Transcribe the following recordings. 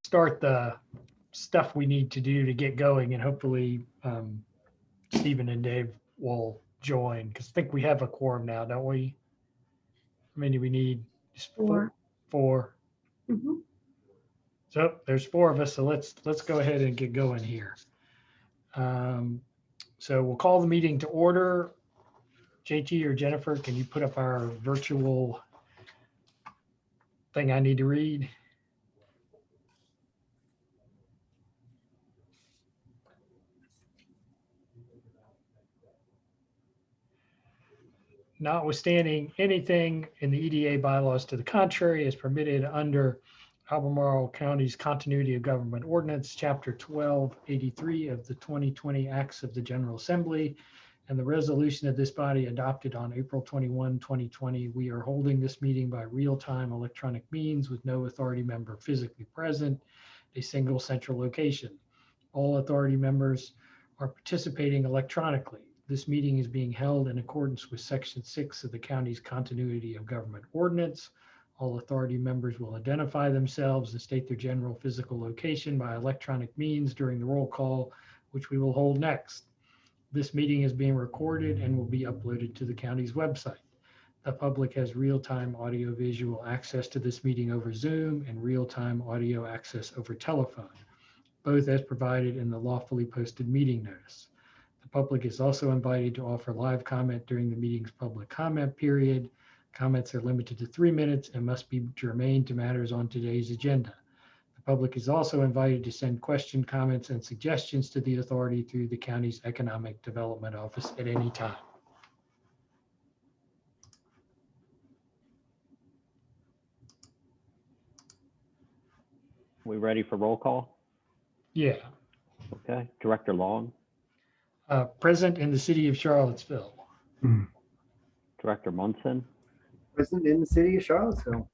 start the stuff we need to do to get going, and hopefully Stephen and Dave will join, because I think we have a quorum now, don't we? How many do we need? Just Four. Four. Mhm. So there's four of us, so let's go ahead and get going here. So we'll call the meeting to order. JT or Jennifer, can you put up our virtual thing I need to read? Notwithstanding anything in the EDA bylaws to the contrary is permitted under Albemarle County's Continuity of Government Ordinance, Chapter 1283 of the 2020 Acts of the General Assembly, and the resolution of this body adopted on April 21, 2020. We are holding this meeting by real-time electronic means with no authority member physically present, a single central location. All authority members are participating electronically. This meeting is being held in accordance with Section 6 of the county's Continuity of Government Ordinance. All authority members will identify themselves and state their general physical location by electronic means during the roll call, which we will hold next. This meeting is being recorded and will be uploaded to the county's website. The public has real-time audio-visual access to this meeting over Zoom and real-time audio access over telephone, both as provided in the lawfully posted meeting notice. The public is also invited to offer live comment during the meeting's public comment period. Comments are limited to 3 minutes and must be germane to matters on today's agenda. The public is also invited to send question, comments, and suggestions to the authority through the county's Economic Development Office at any time. We ready for roll call? Yeah. Okay. Director Long, Present in the city of Charlottesville. Director Munson, Present in the city of Charlottesville.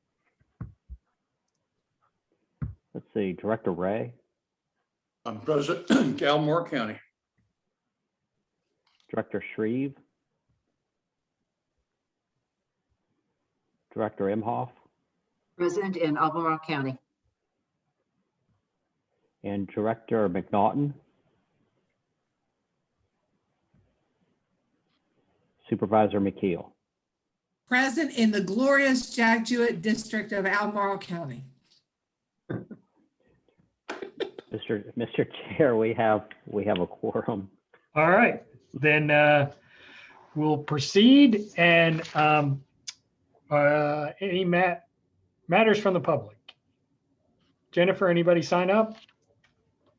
let's see, Director Ray, I'm President, Galmore County. Director Shreve, Director Imhoff, Present in Albemarle County. and Director McNaughton. Supervisor McKeel. Present in the glorious Jack Jewett District of Albemarle County. Mr. Chair, we have a quorum. All right, then we'll proceed, and any matters from the public. Jennifer, anybody sign up?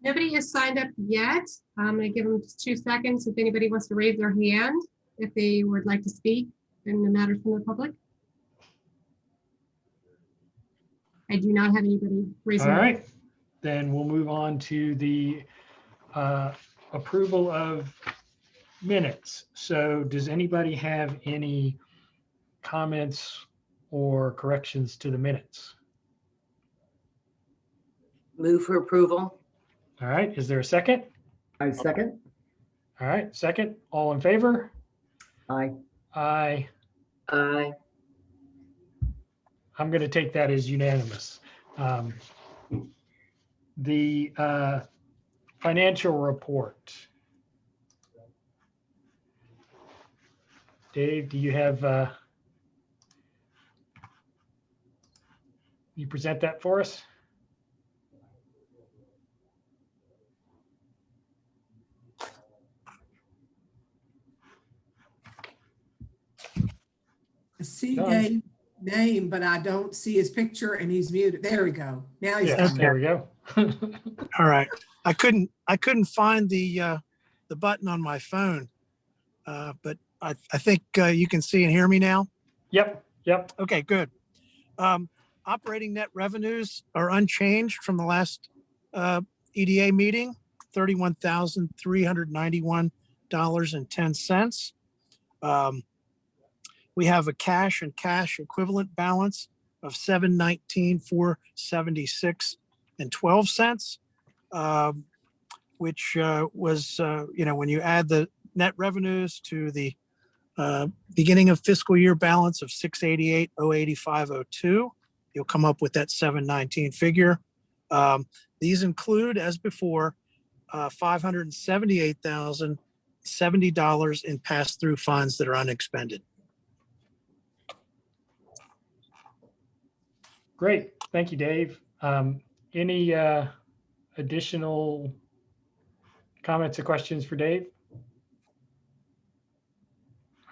Nobody has signed up yet. I'm going to give them just 2 seconds if anybody wants to raise their hand, if they would like to speak in the matters from the public. I do not have anybody raising. All right, then we'll move on to the approval of minutes. So does anybody have any comments or corrections to the minutes? Move for approval. All right, is there a second? I second. All right, second, all in favor? Aye. Aye. Aye. I'm going to take that as unanimous. The financial report. Dave, do you have, you present that for us? I see Done. Dave's name, but I don't see his picture and he's muted. There we go. Now he's Yes, coming. there we go. All right. I couldn't find the button on my phone, but I think you can see and hear me now. Yep, yep. Okay, good. Operating net revenues are unchanged from the last EDA meeting, $31,391.10. We have a cash and cash equivalent balance of $719,476.12, which was, when you add the net revenues to the beginning of fiscal year balance of $688,085.02, you'll come up with that 719 figure. These include, as before, $578,070 in pass-through funds that are unexpended. Great. Thank you, Dave. Any additional comments or questions for Dave?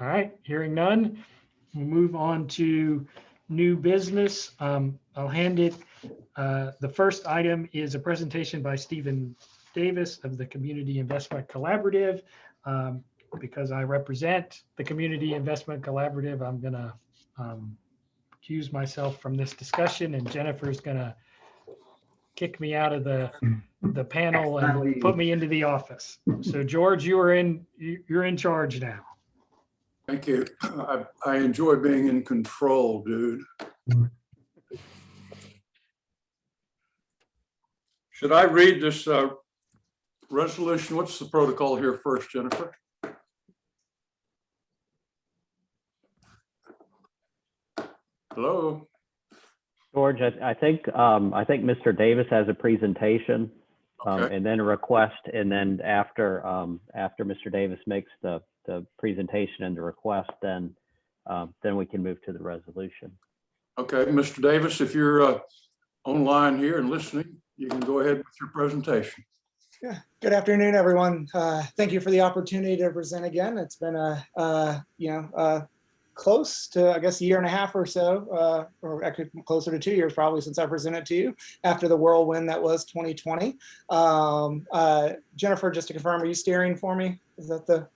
All right, hearing none, we'll move on to new business. I'll hand it. The first item is a presentation by Stephen Davis of the Community Investment Collaborative. Because I represent the Community Investment Collaborative, I'm going to recuse myself from this discussion, and Jennifer's going to kick me out of the panel and put me into the office. So George, you're in charge now. Thank you. I enjoy being in control, dude. Should I read this resolution? What's the protocol here first, Jennifer? Hello? George, I think Mr. Davis has a presentation, Okay. and then a request, and then after Mr. Davis makes the presentation and the request, then we can move to the resolution. Okay, Mr. Davis, if you're online here and listening, you can go ahead with your presentation. Yeah. Good afternoon, everyone. Thank you for the opportunity to present again. It's been close to, I guess, a year and a half or so, or actually closer to 2 years probably since I presented to you after the whirlwind that was 2020. Jennifer, just to confirm, are you steering for me? Is that the,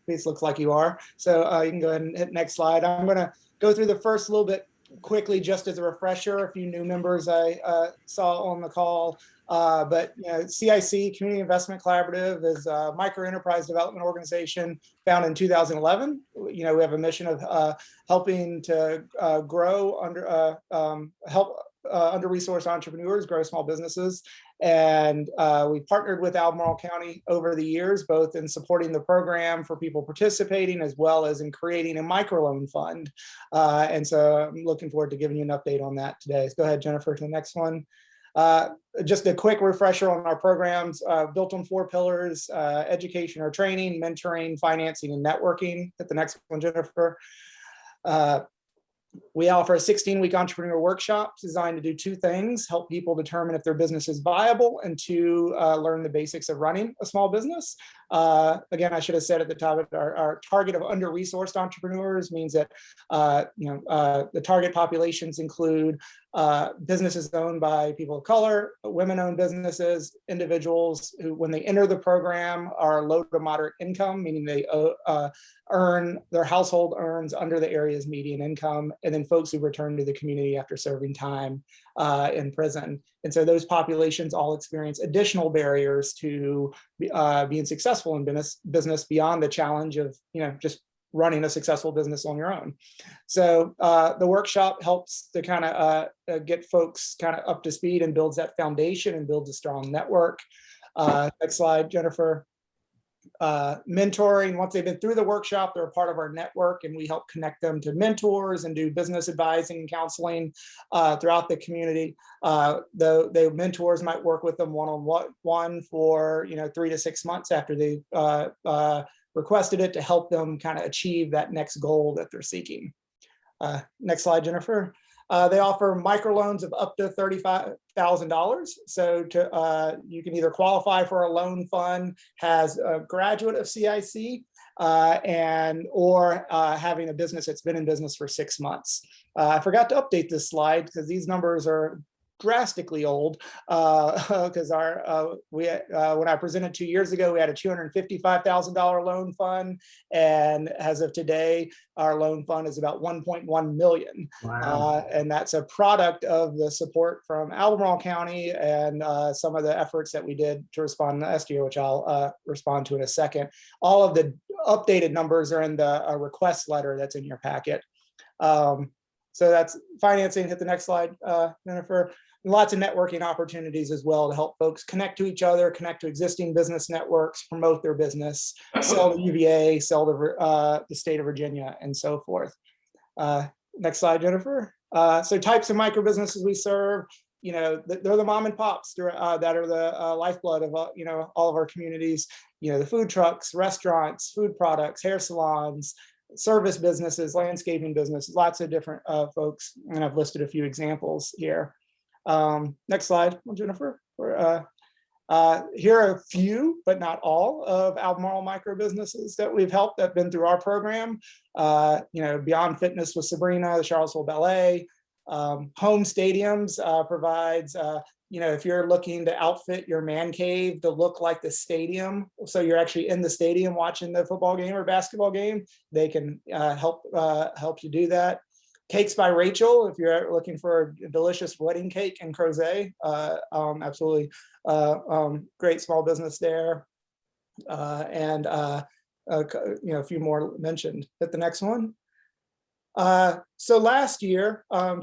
please looks like you are. So you can go ahead and hit next slide. I'm gonna go through the first little bit quickly just as a refresher. A few new members I saw on the call. But CIC, Community Investment Collaborative, is a micro enterprise development organization founded in 2011. We have a mission of helping to grow help under-resourced entrepreneurs grow small businesses. And we partnered with Albemarle County over the years, both in supporting the program for people participating, as well as in creating a microloan fund. And so I'm looking forward to giving you an update on that today. So go ahead, Jennifer, to the next one. Just a quick refresher on our programs, built on 4 pillars: education or training, mentoring, financing, and networking. Hit the next one, Jennifer. We offer a 16-week entrepreneur workshop designed to do 2 things: help people determine if their business is viable, and 2, learn the basics of running a small business. Again, I should have said at the top, our target of under-resourced entrepreneurs means that the target populations include businesses owned by people of color, women-owned businesses, individuals who, when they enter the program, are low to moderate income, meaning they their household earns under the area's median income, and then folks who return to the community after serving time in prison. And so those populations all experience additional barriers to being successful in business beyond the challenge of just running a successful business on your own. So the workshop helps to kind of get folks kind of up to speed and builds that foundation and builds a strong network. Next slide, Jennifer. Mentoring, once they've been through the workshop, they're a part of our network, and we help connect them to mentors and do business advising and counseling throughout the community. The mentors might work with them one-on-one for 3 to 6 months after they requested it, to help them kind of achieve that next goal that they're seeking. Next slide, Jennifer. They offer microloans of up to $35,000. So you can either qualify for a loan fund as a graduate of CIC or having a business that's been in business for 6 months. I forgot to update this slide because these numbers are drastically old, because when I presented 2 years ago, we had a $255,000 loan fund, and as of today, our loan fund is about $1.1 million. Wow. And that's a product of the support from Albemarle County and some of the efforts that we did to respond last year, which I'll respond to in a second. All of the updated numbers are in the request letter that's in your packet. So that's financing. Hit the next slide, Jennifer. Lots of networking opportunities as well to help folks connect to each other, connect to existing business networks, promote their business, sell to UVA, sell to the state of Virginia, and so forth. Next slide, Jennifer. So types of micro businesses we serve: they're the mom and pops that are the lifeblood of all of our communities. The food trucks, restaurants, food products, hair salons, service businesses, landscaping businesses, lots of different folks, and I've listed a few examples here. Next slide, Jennifer. Here are a few, but not all, of Albemarle micro businesses that we've helped that have been through our program. Beyond Fitness with Sabrina, the Charlottesville Ballet, Home Stadiums provides, if you're looking to outfit your man cave to look like the stadium, so you're actually in the stadium watching the football game or basketball game, they can help you do that. Cakes by Rachel, if you're looking for a delicious wedding cake and crochet, absolutely great small business there. And a few more mentioned. Hit the next one. So last year, one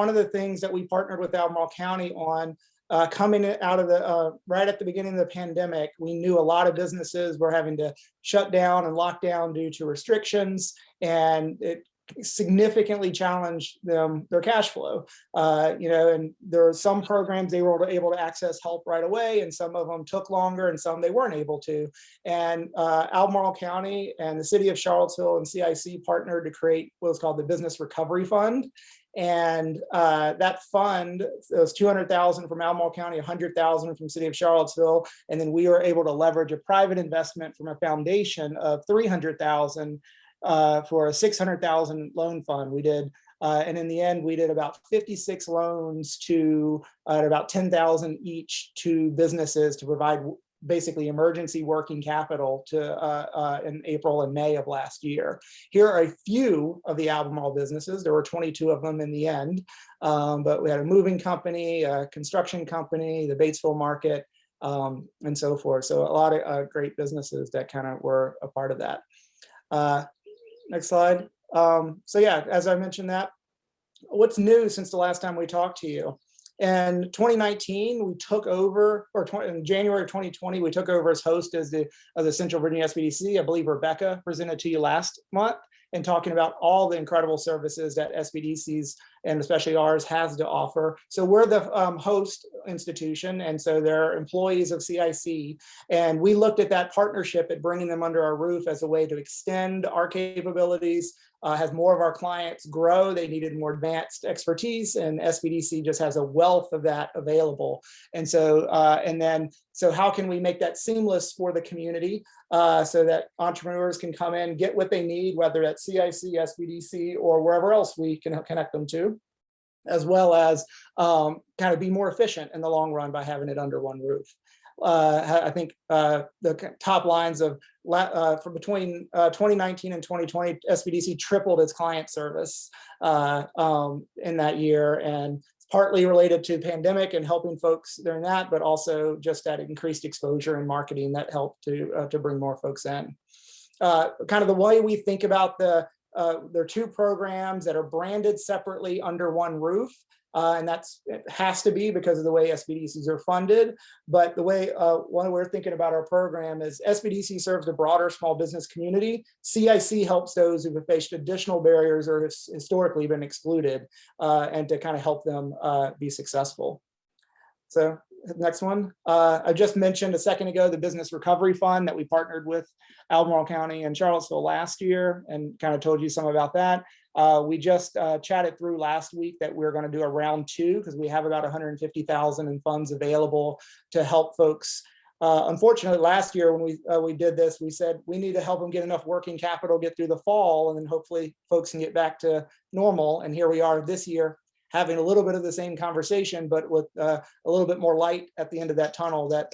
of the things that we partnered with Albemarle County on, coming out of the right at the beginning of the pandemic, we knew a lot of businesses were having to shut down and lock down due to restrictions, and it significantly challenged their cash flow. And there were some programs they were able to access help right away, and some of them took longer, and some they weren't able to. And Albemarle County and the city of Charlottesville and CIC partnered to create what was called the Business Recovery Fund. And that fund, it was $200,000 from Albemarle County, $100,000 from city of Charlottesville, and then we were able to leverage a private investment from a foundation of $300,000 for a $600,000 loan fund. We did, and in the end, we did about 56 loans to about $10,000 each to businesses to provide basically emergency working capital to in April and May of last year. Here are a few of the Albemarle businesses. There were 22 of them in the end, but we had a moving company, a construction company, the Batesville Market, and so forth. So a lot of great businesses that kind of were a part of that. Next slide. So yeah, as I mentioned that, what's new since the last time we talked to you? In 2019, we took over, in January of 2020, we took over as host of the Central Virginia SBDC. I believe Rebecca presented to you last month and talking about all the incredible services that SBDCs and especially ours has to offer. So we're the host institution, and so they're employees of CIC. And we looked at that partnership at bringing them under our roof as a way to extend our capabilities, has more of our clients grow. They needed more advanced expertise, and SBDC just has a wealth of that available. And so, so how can we make that seamless for the community so that entrepreneurs can come in, get what they need, whether that's CIC, SBDC, or wherever else we can connect them to, as well as kind of be more efficient in the long run by having it under one roof. I think the top lines of from between 2019 and 2020, SBDC tripled its client service in that year, and it's partly related to the pandemic and helping folks during that, but also just that increased exposure and marketing that helped to bring more folks in. Kind of the way we think about there are two programs that are branded separately under one roof. And it has to be because of the way SBDCs are funded. But the way one we're thinking about our program is SBDC serves the broader small business community. CIC helps those who have faced additional barriers or have historically been excluded, and to kind of help them be successful. So next one. I just mentioned a second ago the Business Recovery Fund that we partnered with Albemarle County and Charlottesville last year, and kind of told you some about that. We just chatted through last week that we're going to do a round two because we have about $150,000 in funds available to help folks. Unfortunately, last year when we did this, we said we need to help them get enough working capital, get through the fall, and then hopefully folks can get back to normal. And here we are this year, having a little bit of the same conversation, but with a little bit more light at the end of that tunnel that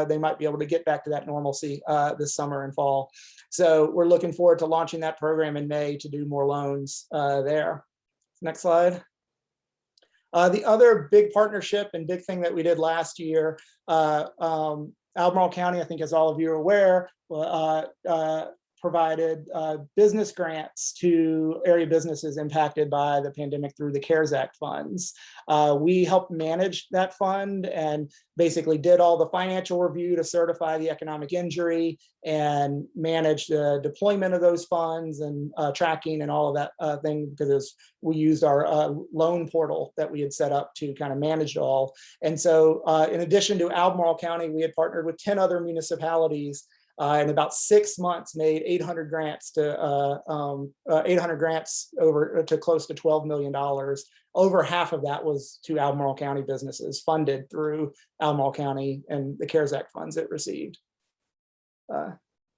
they might be able to get back to that normalcy this summer and fall. So we're looking forward to launching that program in May to do more loans there. Next slide. The other big partnership and big thing that we did last year, Albemarle County, I think as all of you are aware, provided business grants to area businesses impacted by the pandemic through the CARES Act funds. We helped manage that fund and basically did all the financial review to certify the economic injury and manage the deployment of those funds and tracking and all of that thing, because we used our loan portal that we had set up to kind of manage it all. And so in addition to Albemarle County, we had partnered with 10 other municipalities in about 6 months, made 800 grants to 800 grants over to close to $12 million. Over half of that was to Albemarle County businesses funded through Albemarle County and the CARES Act funds it received.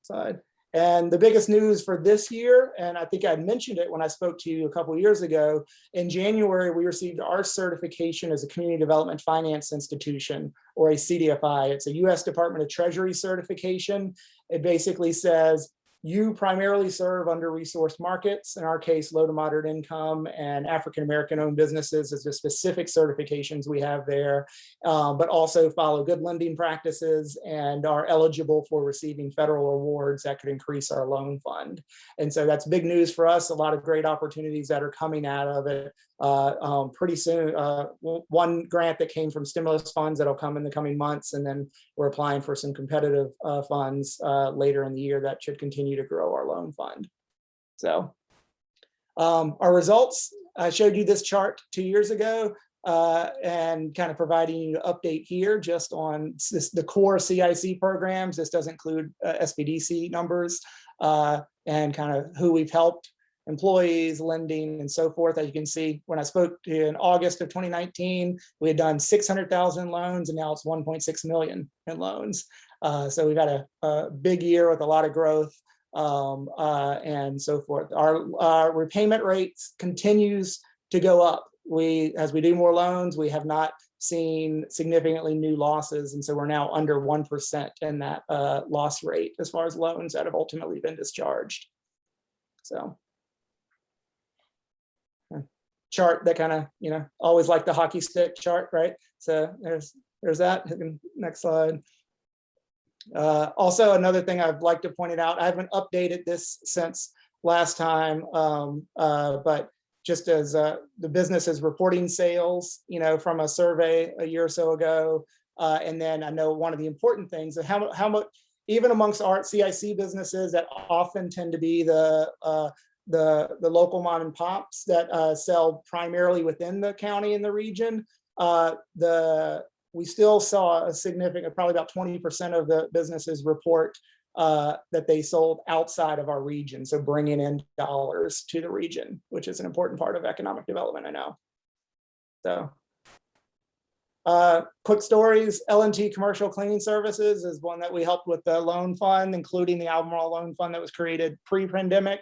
Side. And the biggest news for this year, and I think I mentioned it when I spoke to you a couple of years ago, in January, we received our certification as a Community Development Finance Institution, or a CDFI. It's a US Department of Treasury certification. It basically says, you primarily serve under-resourced markets, in our case, low to moderate income and African-American owned businesses is the specific certifications we have there, but also follow good lending practices and are eligible for receiving federal awards that could increase our loan fund. And so that's big news for us, a lot of great opportunities that are coming out of it pretty soon. One grant that came from stimulus funds that'll come in the coming months, and then we're applying for some competitive funds later in the year that should continue to grow our loan fund. So our results, I showed you this chart 2 years ago and kind of providing you an update here just on the core CIC programs. This does include SBDC numbers and kind of who we've helped, employees, lending, and so forth. As you can see, when I spoke to you in August of 2019, we had done 600,000 loans, and now it's 1.6 million in loans. So we've had a big year with a lot of growth and so forth. Our repayment rate continues to go up. As we do more loans, we have not seen significantly new losses, and so we're now under 1% in that loss rate as far as loans that have ultimately been discharged. So chart that kind of, always like the hockey stick chart, right? So there's that. Next slide. Also, another thing I'd like to point it out, I haven't updated this since last time, but just as the business is reporting sales, from a survey a year or so ago. And then I know one of the important things is how much, even amongst our CIC businesses that often tend to be the local mom and pops that sell primarily within the county and the region, we still saw a significant, probably about 20% of the businesses report that they sold outside of our region. So bringing in dollars to the region, which is an important part of economic development, I know. So quick stories, L&T Commercial Cleaning Services is one that we helped with the loan fund, including the Albemarle loan fund that was created pre-pandemic.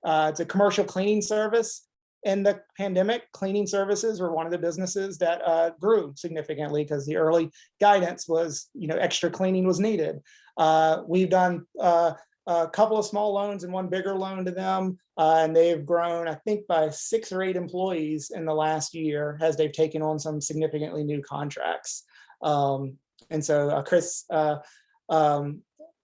It's a commercial cleaning service. In the pandemic, cleaning services were one of the businesses that grew significantly because the early guidance was, extra cleaning was needed. We've done a couple of small loans and one bigger loan to them, and they've grown, I think, by 6 or 8 employees in the last year as they've taken on some significantly new contracts. And so Chris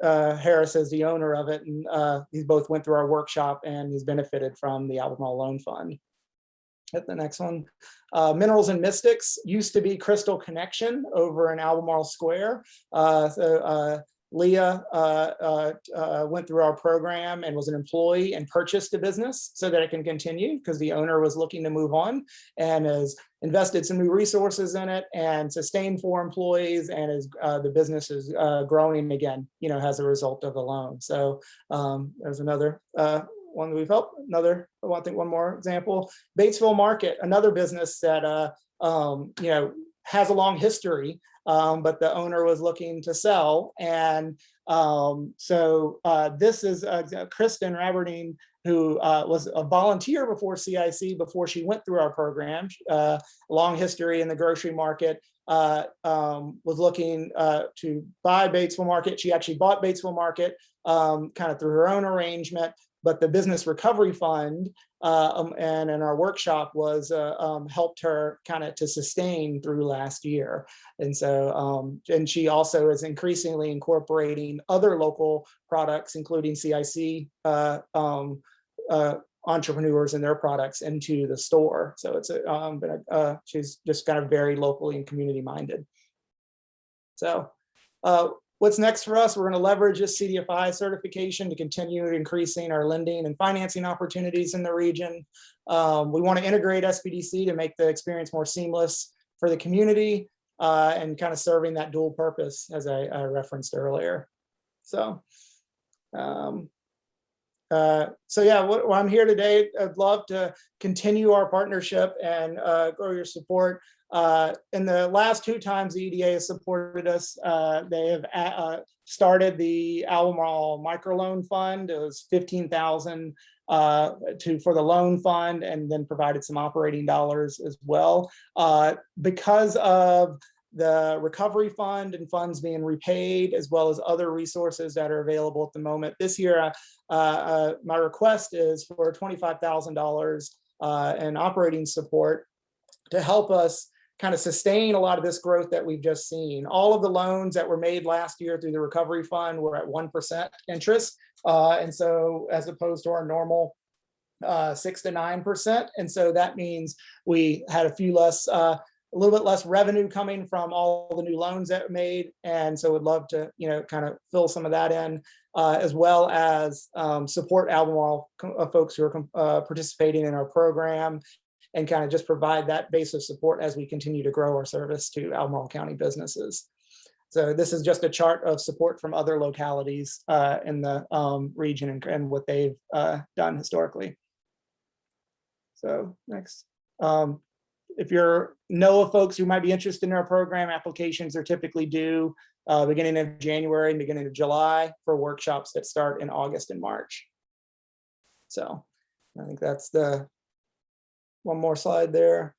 Harris is the owner of it, and these both went through our workshop and he's benefited from the Albemarle Loan Fund. Hit the next one. Minerals and Mystics used to be Crystal Connection over in Albemarle Square. Leah went through our program and was an employee and purchased a business so that it can continue because the owner was looking to move on, and has invested some new resources in it and sustained 4 employees, and the business is growing again, as a result of the loan. So there's another one that we've helped. I think one more example, Batesville Market, another business that has a long history, but the owner was looking to sell. And so this is Kristen Raberdine, who was a volunteer before CIC, before she went through our program, long history in the grocery market, was looking to buy Batesville Market. She actually bought Batesville Market kind of through her own arrangement, but the business recovery fund and in our workshop was helped her kind of to sustain through last year. And so, and she also is increasingly incorporating other local products, including CIC entrepreneurs and their products into the store. So it's she's just kind of very locally and community minded. So what's next for us? We're going to leverage this CDFI certification to continue increasing our lending and financing opportunities in the region. We want to integrate SBDC to make the experience more seamless for the community and kind of serving that dual purpose as I referenced earlier. So, yeah, what I'm here today, I'd love to continue our partnership and grow your support. In the last 2 times the EDA has supported us, they have started the Albemarle microloan fund. It was $15,000 for the loan fund, and then provided some operating dollars as well. Because of the recovery fund and funds being repaid, as well as other resources that are available at the moment. This year, my request is for $25,000 in operating support to help us kind of sustain a lot of this growth that we've just seen. All of the loans that were made last year through the recovery fund were at 1% interest. And so as opposed to our normal 6 to 9%. And so that means we had a little bit less revenue coming from all the new loans that were made. And so would love to, kind of fill some of that in, as well as support Albemarle folks who are participating in our program and kind of just provide that base of support as we continue to grow our service to Albemarle County businesses. So this is just a chart of support from other localities in the region and what they've done historically. So next. If you know of folks who might be interested in our program, applications are typically due beginning of January and beginning of July for workshops that start in August and March. So I think that's the one more slide there.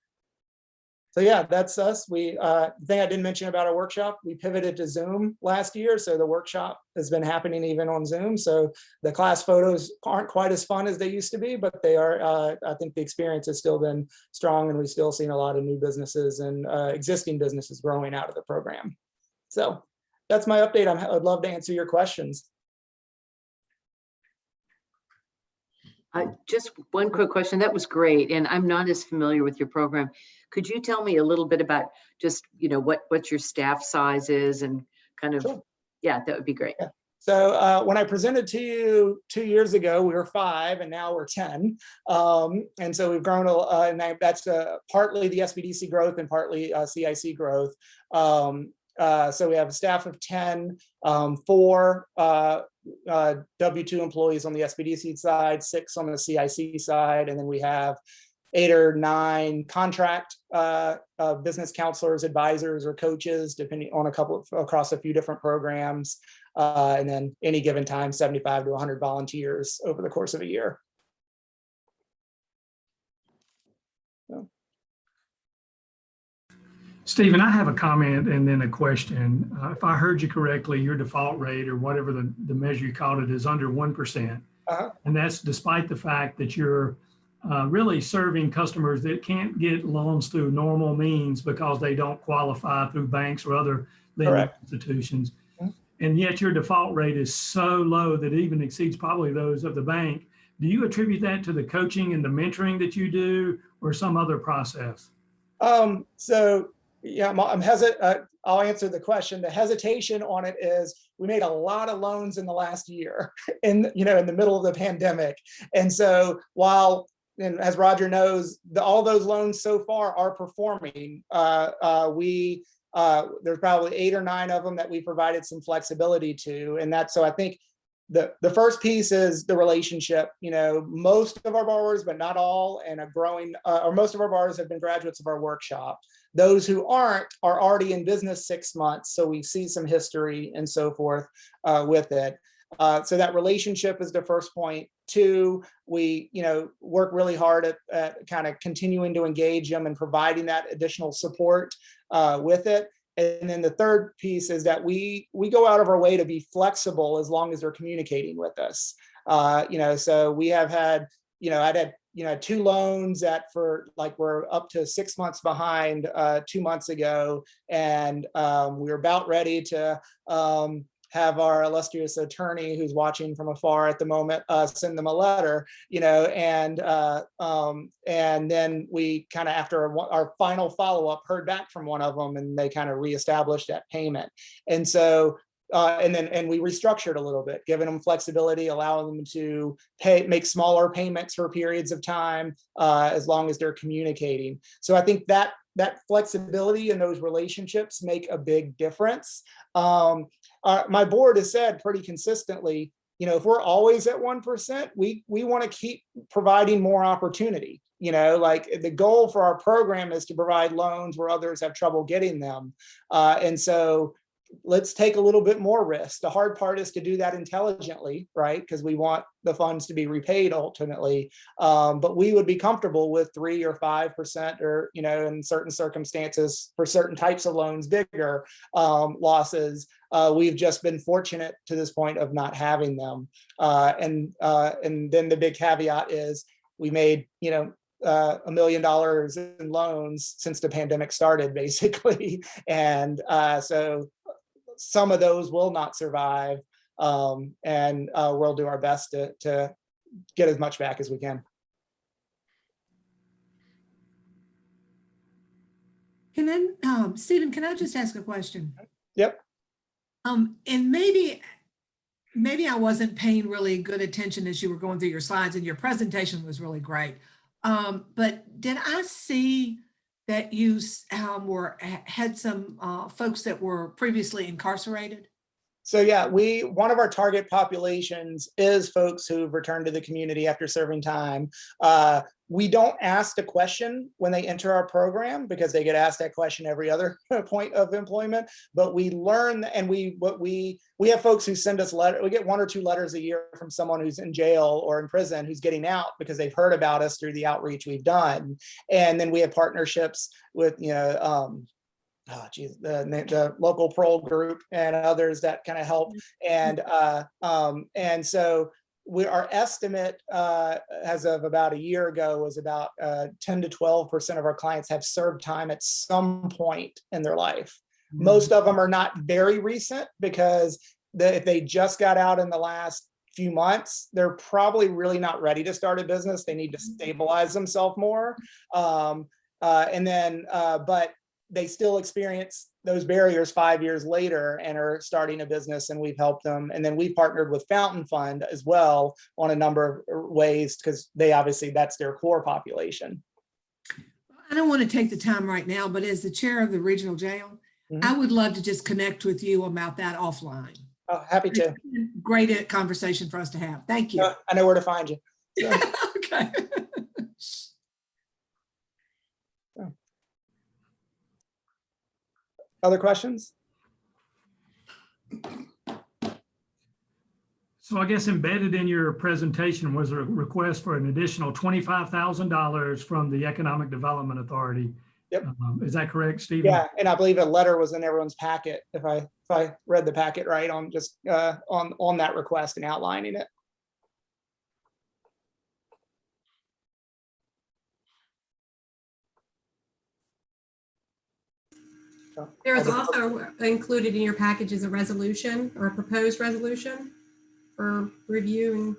So yeah, that's us. The thing I didn't mention about our workshop, we pivoted to Zoom last year. So the workshop has been happening even on Zoom. So the class photos aren't quite as fun as they used to be, but they are, I think the experience has still been strong, and we've still seen a lot of new businesses and existing businesses growing out of the program. So that's my update. I'd love to answer your questions. Just one quick question. That was great. And I'm not as familiar with your program. Could you tell me a little bit about just, what your staff size is and kind of, Sure. Yeah, that would be great. Yeah. So when I presented to you 2 years ago, we were 5 and now we're 10. And so we've grown, and that's partly the SBDC growth and partly CIC growth. So we have a staff of 10, 4 W-2 employees on the SBDC side, 6 on the CIC side, and then we have 8 or 9 contract business counselors, advisors, or coaches, depending on across a few different programs. And then any given time, 75 to 100 volunteers over the course of a year. So. Stephen, I have a comment and then a question. If I heard you correctly, your default rate or whatever the measure you called it is under 1%. And that's despite the fact that you're really serving customers that can't get loans through normal means because they don't qualify through banks or other lending institutions. And yet your default rate is so low that it even exceeds probably those of the bank. Do you attribute that to the coaching and the mentoring that you do, or some other process? So yeah, I'll answer the question. The hesitation on it is we made a lot of loans in the last year in the middle of the pandemic. And so while, and as Roger knows, all those loans so far are performing, there's probably 8 or 9 of them that we provided some flexibility to. And so I think the first piece is the relationship. Most of our borrowers, but not all, and a growing, or most of our borrowers have been graduates of our workshop. Those who aren't are already in business 6 months. So we see some history and so forth with it. So that relationship is the first point. 2, we work really hard at kind of continuing to engage them and providing that additional support with it. And then the third piece is that we go out of our way to be flexible as long as they're communicating with us. So we have had, I'd had, 2 loans that for like we're up to 6 months behind 2 months ago. And we were about ready to have our illustrious attorney who's watching from afar at the moment send them a letter, and then we kind of, after our final follow-up, heard back from one of them, and they kind of reestablished that payment. And so and we restructured a little bit, giving them flexibility, allowing them to make smaller payments for periods of time, as long as they're communicating. So I think that flexibility and those relationships make a big difference. My board has said pretty consistently, if we're always at 1%, we want to keep providing more opportunity. Like the goal for our program is to provide loans where others have trouble getting them. And so let's take a little bit more risk. The hard part is to do that intelligently, right? Because we want the funds to be repaid ultimately. But we would be comfortable with 3 or 5%, or, in certain circumstances for certain types of loans, bigger losses. We've just been fortunate to this point of not having them. And then the big caveat is we made, $1 million in loans since the pandemic started, basically. And so some of those will not survive, and we'll do our best to get as much back as we can. Stephen, can I just ask a question? Yep. And maybe I wasn't paying really good attention as you were going through your slides, and your presentation was really great. But did I see that you had some folks that were previously incarcerated? So yeah, one of our target populations is folks who've returned to the community after serving time. We don't ask the question when they enter our program, because they get asked that question every other point of employment. But we learn, and we have folks who send us letters. We get 1 or 2 letters a year from someone who's in jail or in prison who's getting out because they've heard about us through the outreach we've done. And then we have partnerships with the local parole group and others that kind of help. And so our estimate as of about a year ago was about 10 to 12% of our clients have served time at some point in their life. Most of them are not very recent, because if they just got out in the last few months, they're probably really not ready to start a business. They need to stabilize themselves more. But they still experience those barriers 5 years later and are starting a business, and we've helped them. And then we've partnered with Fountain Fund as well on a number of ways, because that's their core population. I don't want to take the time right now, but as the chair of the regional jail, I would love to just connect with you about that offline. Oh, happy to. Great conversation for us to have. Thank you. I know where to find you. So. Okay. Other questions? So I guess embedded in your presentation was a request for an additional $25,000 from the Economic Development Authority. Yep. Is that correct, Stephen? Yeah, and I believe a letter was in everyone's packet, if I read the packet right, on just on that request and outlining it. There is also included in your package is a resolution, or a proposed resolution for review.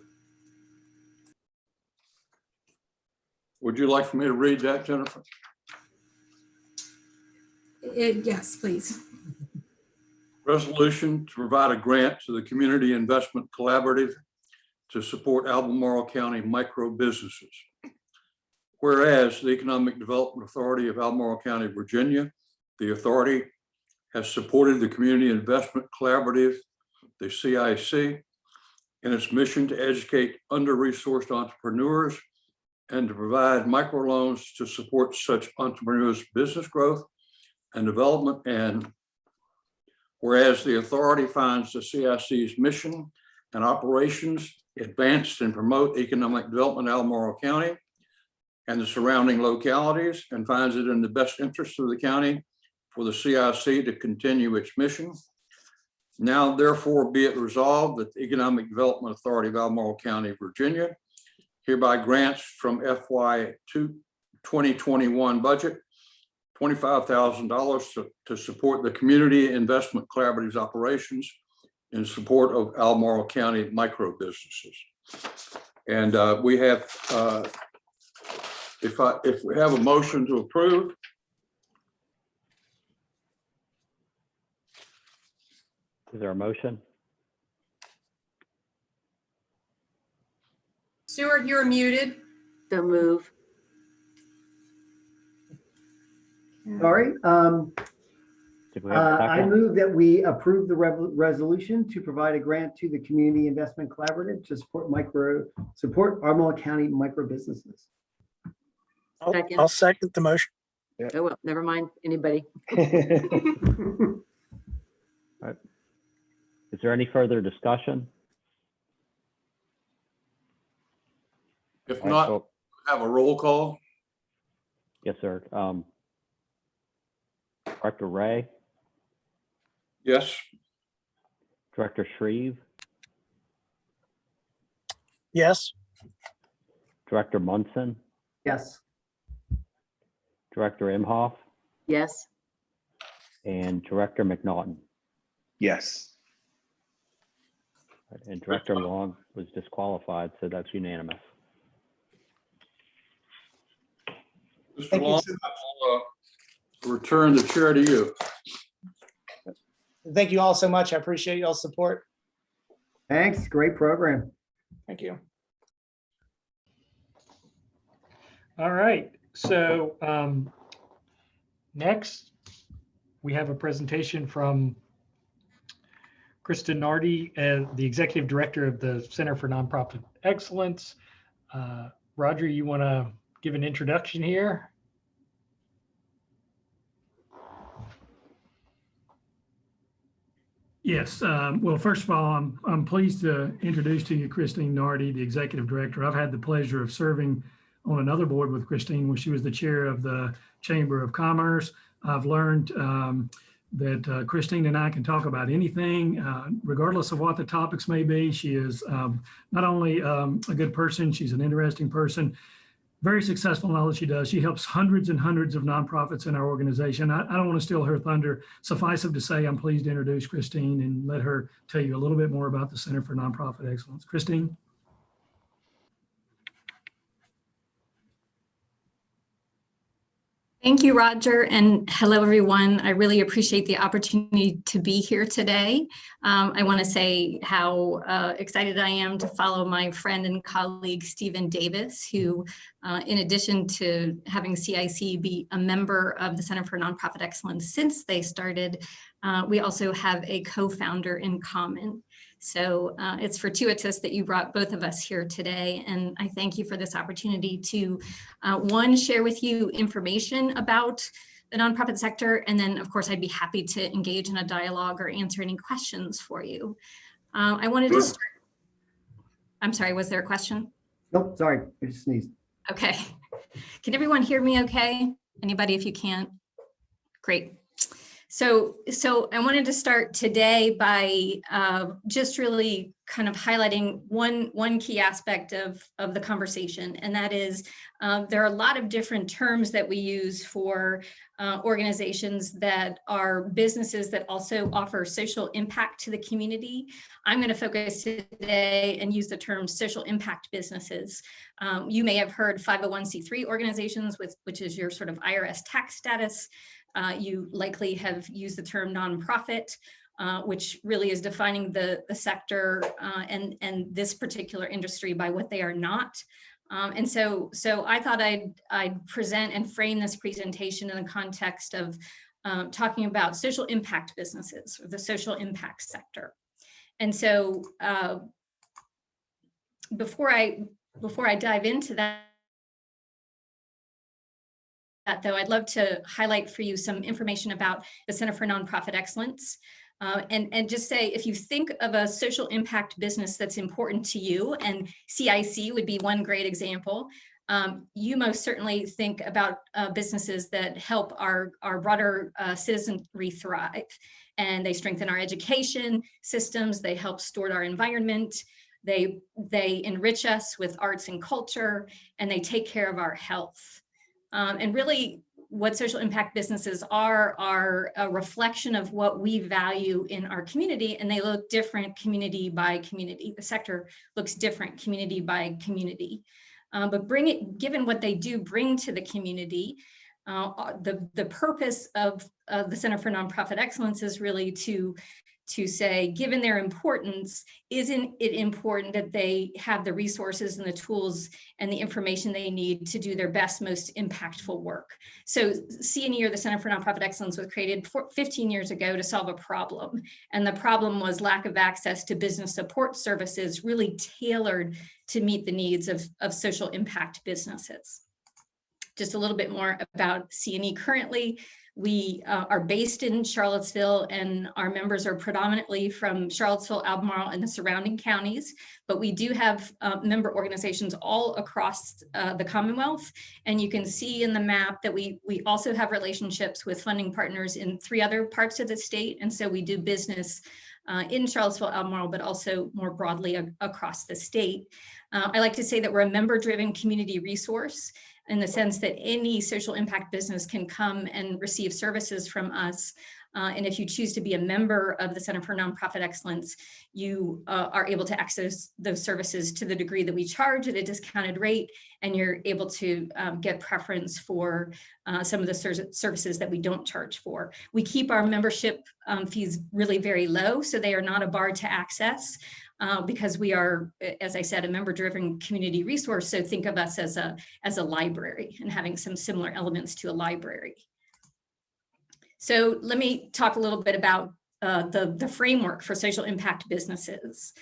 Would you like for me to read that, Jennifer? Yes, please. Resolution to provide a grant to the Community Investment Collaborative to support Albemarle County micro businesses. Whereas the Economic Development Authority of Albemarle County, Virginia, the authority has supported the Community Investment Collaborative, the CIC, in its mission to educate under-resourced entrepreneurs and to provide microloans to support such entrepreneurs' business growth and development. And whereas the authority finds the CIC's mission and operations advance and promote economic development in Albemarle County and the surrounding localities, and finds it in the best interest of the county for the CIC to continue its mission. Now therefore be it resolved that the Economic Development Authority of Albemarle County, Virginia hereby grants from FY 2021 budget $25,000 to support the Community Investment Collaborative's operations in support of Albemarle County micro businesses. And we have, if we have a motion to approve. Is there a motion? Stuart, you're muted. So move. Sorry. Did we have a I second? move that we approve the resolution to provide a grant to the Community Investment Collaborative to support Albemarle County micro businesses. Second. I'll second the motion. Oh, well, never mind. Anybody? Is there any further discussion? If All right, not, so- have a roll call. Yes, sir. Director Ray, Yes. Director Shreve, Yes. Director Munson, Yes. Director Imhoff, Yes. and Director McNaughton. Yes. And Director Long was disqualified, so that's unanimous. Mr. Thank you Long, so much. I'll return the chair to you. Thank you all so much. I appreciate y'all's support. Thanks. Great program. Thank you. All right, so next, we have a presentation from Kristen Nardi, the Executive Director of the Center for Nonprofit Excellence. Roger, you want to give an introduction here? Yes. Well, first of all, I'm pleased to introduce to you Christine Nardi, the Executive Director. I've had the pleasure of serving on another board with Christine when she was the chair of the Chamber of Commerce. I've learned that Christine and I can talk about anything, regardless of what the topics may be. She is not only a good person, she's an interesting person, very successful in all that she does. She helps hundreds and hundreds of nonprofits in our organization. I don't want to steal her thunder. Suffice it to say, I'm pleased to introduce Christine and let her tell you a little bit more about the Center for Nonprofit Excellence. Christine? Thank you, Roger, and hello, everyone. I really appreciate the opportunity to be here today. I want to say how excited I am to follow my friend and colleague, Stephen Davis, who, in addition to having CIC be a member of the Center for Nonprofit Excellence since they started, we also have a co-founder in common. So it's fortuitous that you brought both of us here today. And I thank you for this opportunity to, one, share with you information about the nonprofit sector. And then, of course, I'd be happy to engage in a dialogue or answer any questions for you. I wanted to start. I'm sorry, was there a question? Nope, sorry, I just sneezed. Okay. Can everyone hear me okay? Anybody, if you can't? Great. So I wanted to start today by just really kind of highlighting one key aspect of the conversation, and that is there are a lot of different terms that we use for organizations that are businesses that also offer social impact to the community. I'm going to focus today and use the term social impact businesses. You may have heard 501c3 organizations, which is your sort of IRS tax status. You likely have used the term nonprofit, which really is defining the sector and this particular industry by what they are not. And so I thought I'd present and frame this presentation in the context of talking about social impact businesses, or the social impact sector. And so before I dive into that, though, I'd love to highlight for you some information about the Center for Nonprofit Excellence. And just say, if you think of a social impact business that's important to you, and CIC would be one great example, you most certainly think about businesses that help our broader citizenry thrive. and they strengthen our education systems. They help steward our environment. They enrich us with arts and culture, and they take care of our health. And really, what social impact businesses are a reflection of what we value in our community, and they look different community by community. The sector looks different community by community. But given what they do bring to the community, the purpose of the Center for Nonprofit Excellence is really to say, given their importance, isn't it important that they have the resources and the tools and the information they need to do their best, most impactful work? So C&E, or the Center for Nonprofit Excellence, was created 15 years ago to solve a problem. And the problem was lack of access to business support services really tailored to meet the needs of social impact businesses. Just a little bit more about C&E currently. We are based in Charlottesville, and our members are predominantly from Charlottesville, Albemarle, and the surrounding counties. But we do have member organizations all across the Commonwealth. And you can see in the map that we also have relationships with funding partners in 3 other parts of the state. And so we do business in Charlottesville, Albemarle, but also more broadly across the state. I like to say that we're a member-driven community resource, in the sense that any social impact business can come and receive services from us. And if you choose to be a member of the Center for Nonprofit Excellence, you are able to access those services to the degree that we charge at a discounted rate, and you're able to get preference for some of the services that we don't charge for. We keep our membership fees really very low, so they are not a bar to access. Because we are, as I said, a member-driven community resource. So think of us as a library, and having some similar elements to a library. So let me talk a little bit about the framework for social impact businesses.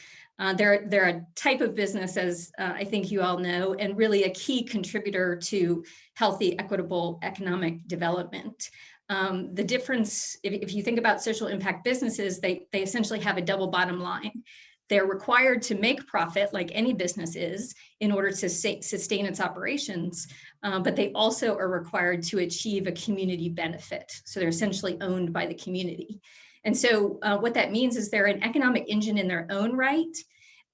They're a type of business, as I think you all know, and really a key contributor to healthy, equitable economic development. The difference, if you think about social impact businesses, they essentially have a double bottom line. They're required to make profit, like any business is, in order to sustain its operations, but they also are required to achieve a community benefit. So they're essentially owned by the community. And so what that means is they're an economic engine in their own right,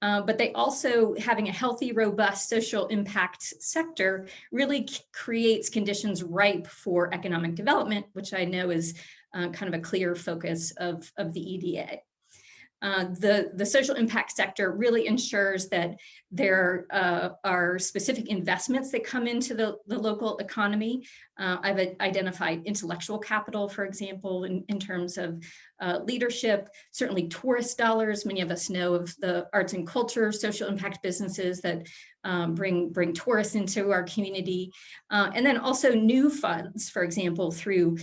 but they also, having a healthy, robust social impact sector, really creates conditions ripe for economic development, which I know is kind of a clear focus of the EDA. The social impact sector really ensures that there are specific investments that come into the local economy. I've identified intellectual capital, for example, in terms of leadership, certainly tourist dollars. Many of us know of the arts and culture, social impact businesses that bring tourists into our community. And then also new funds, for example, through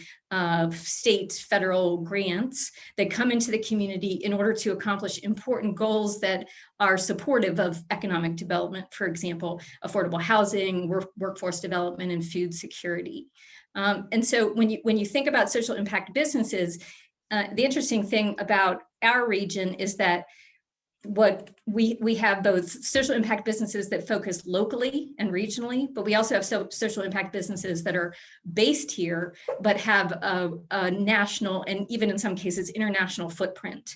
state, federal grants that come into the community in order to accomplish important goals that are supportive of economic development, for example, affordable housing, workforce development, and food security. And so when you think about social impact businesses, the interesting thing about our region is that what we have both social impact businesses that focus locally and regionally, but we also have social impact businesses that are based here, but have a national and even in some cases international footprint.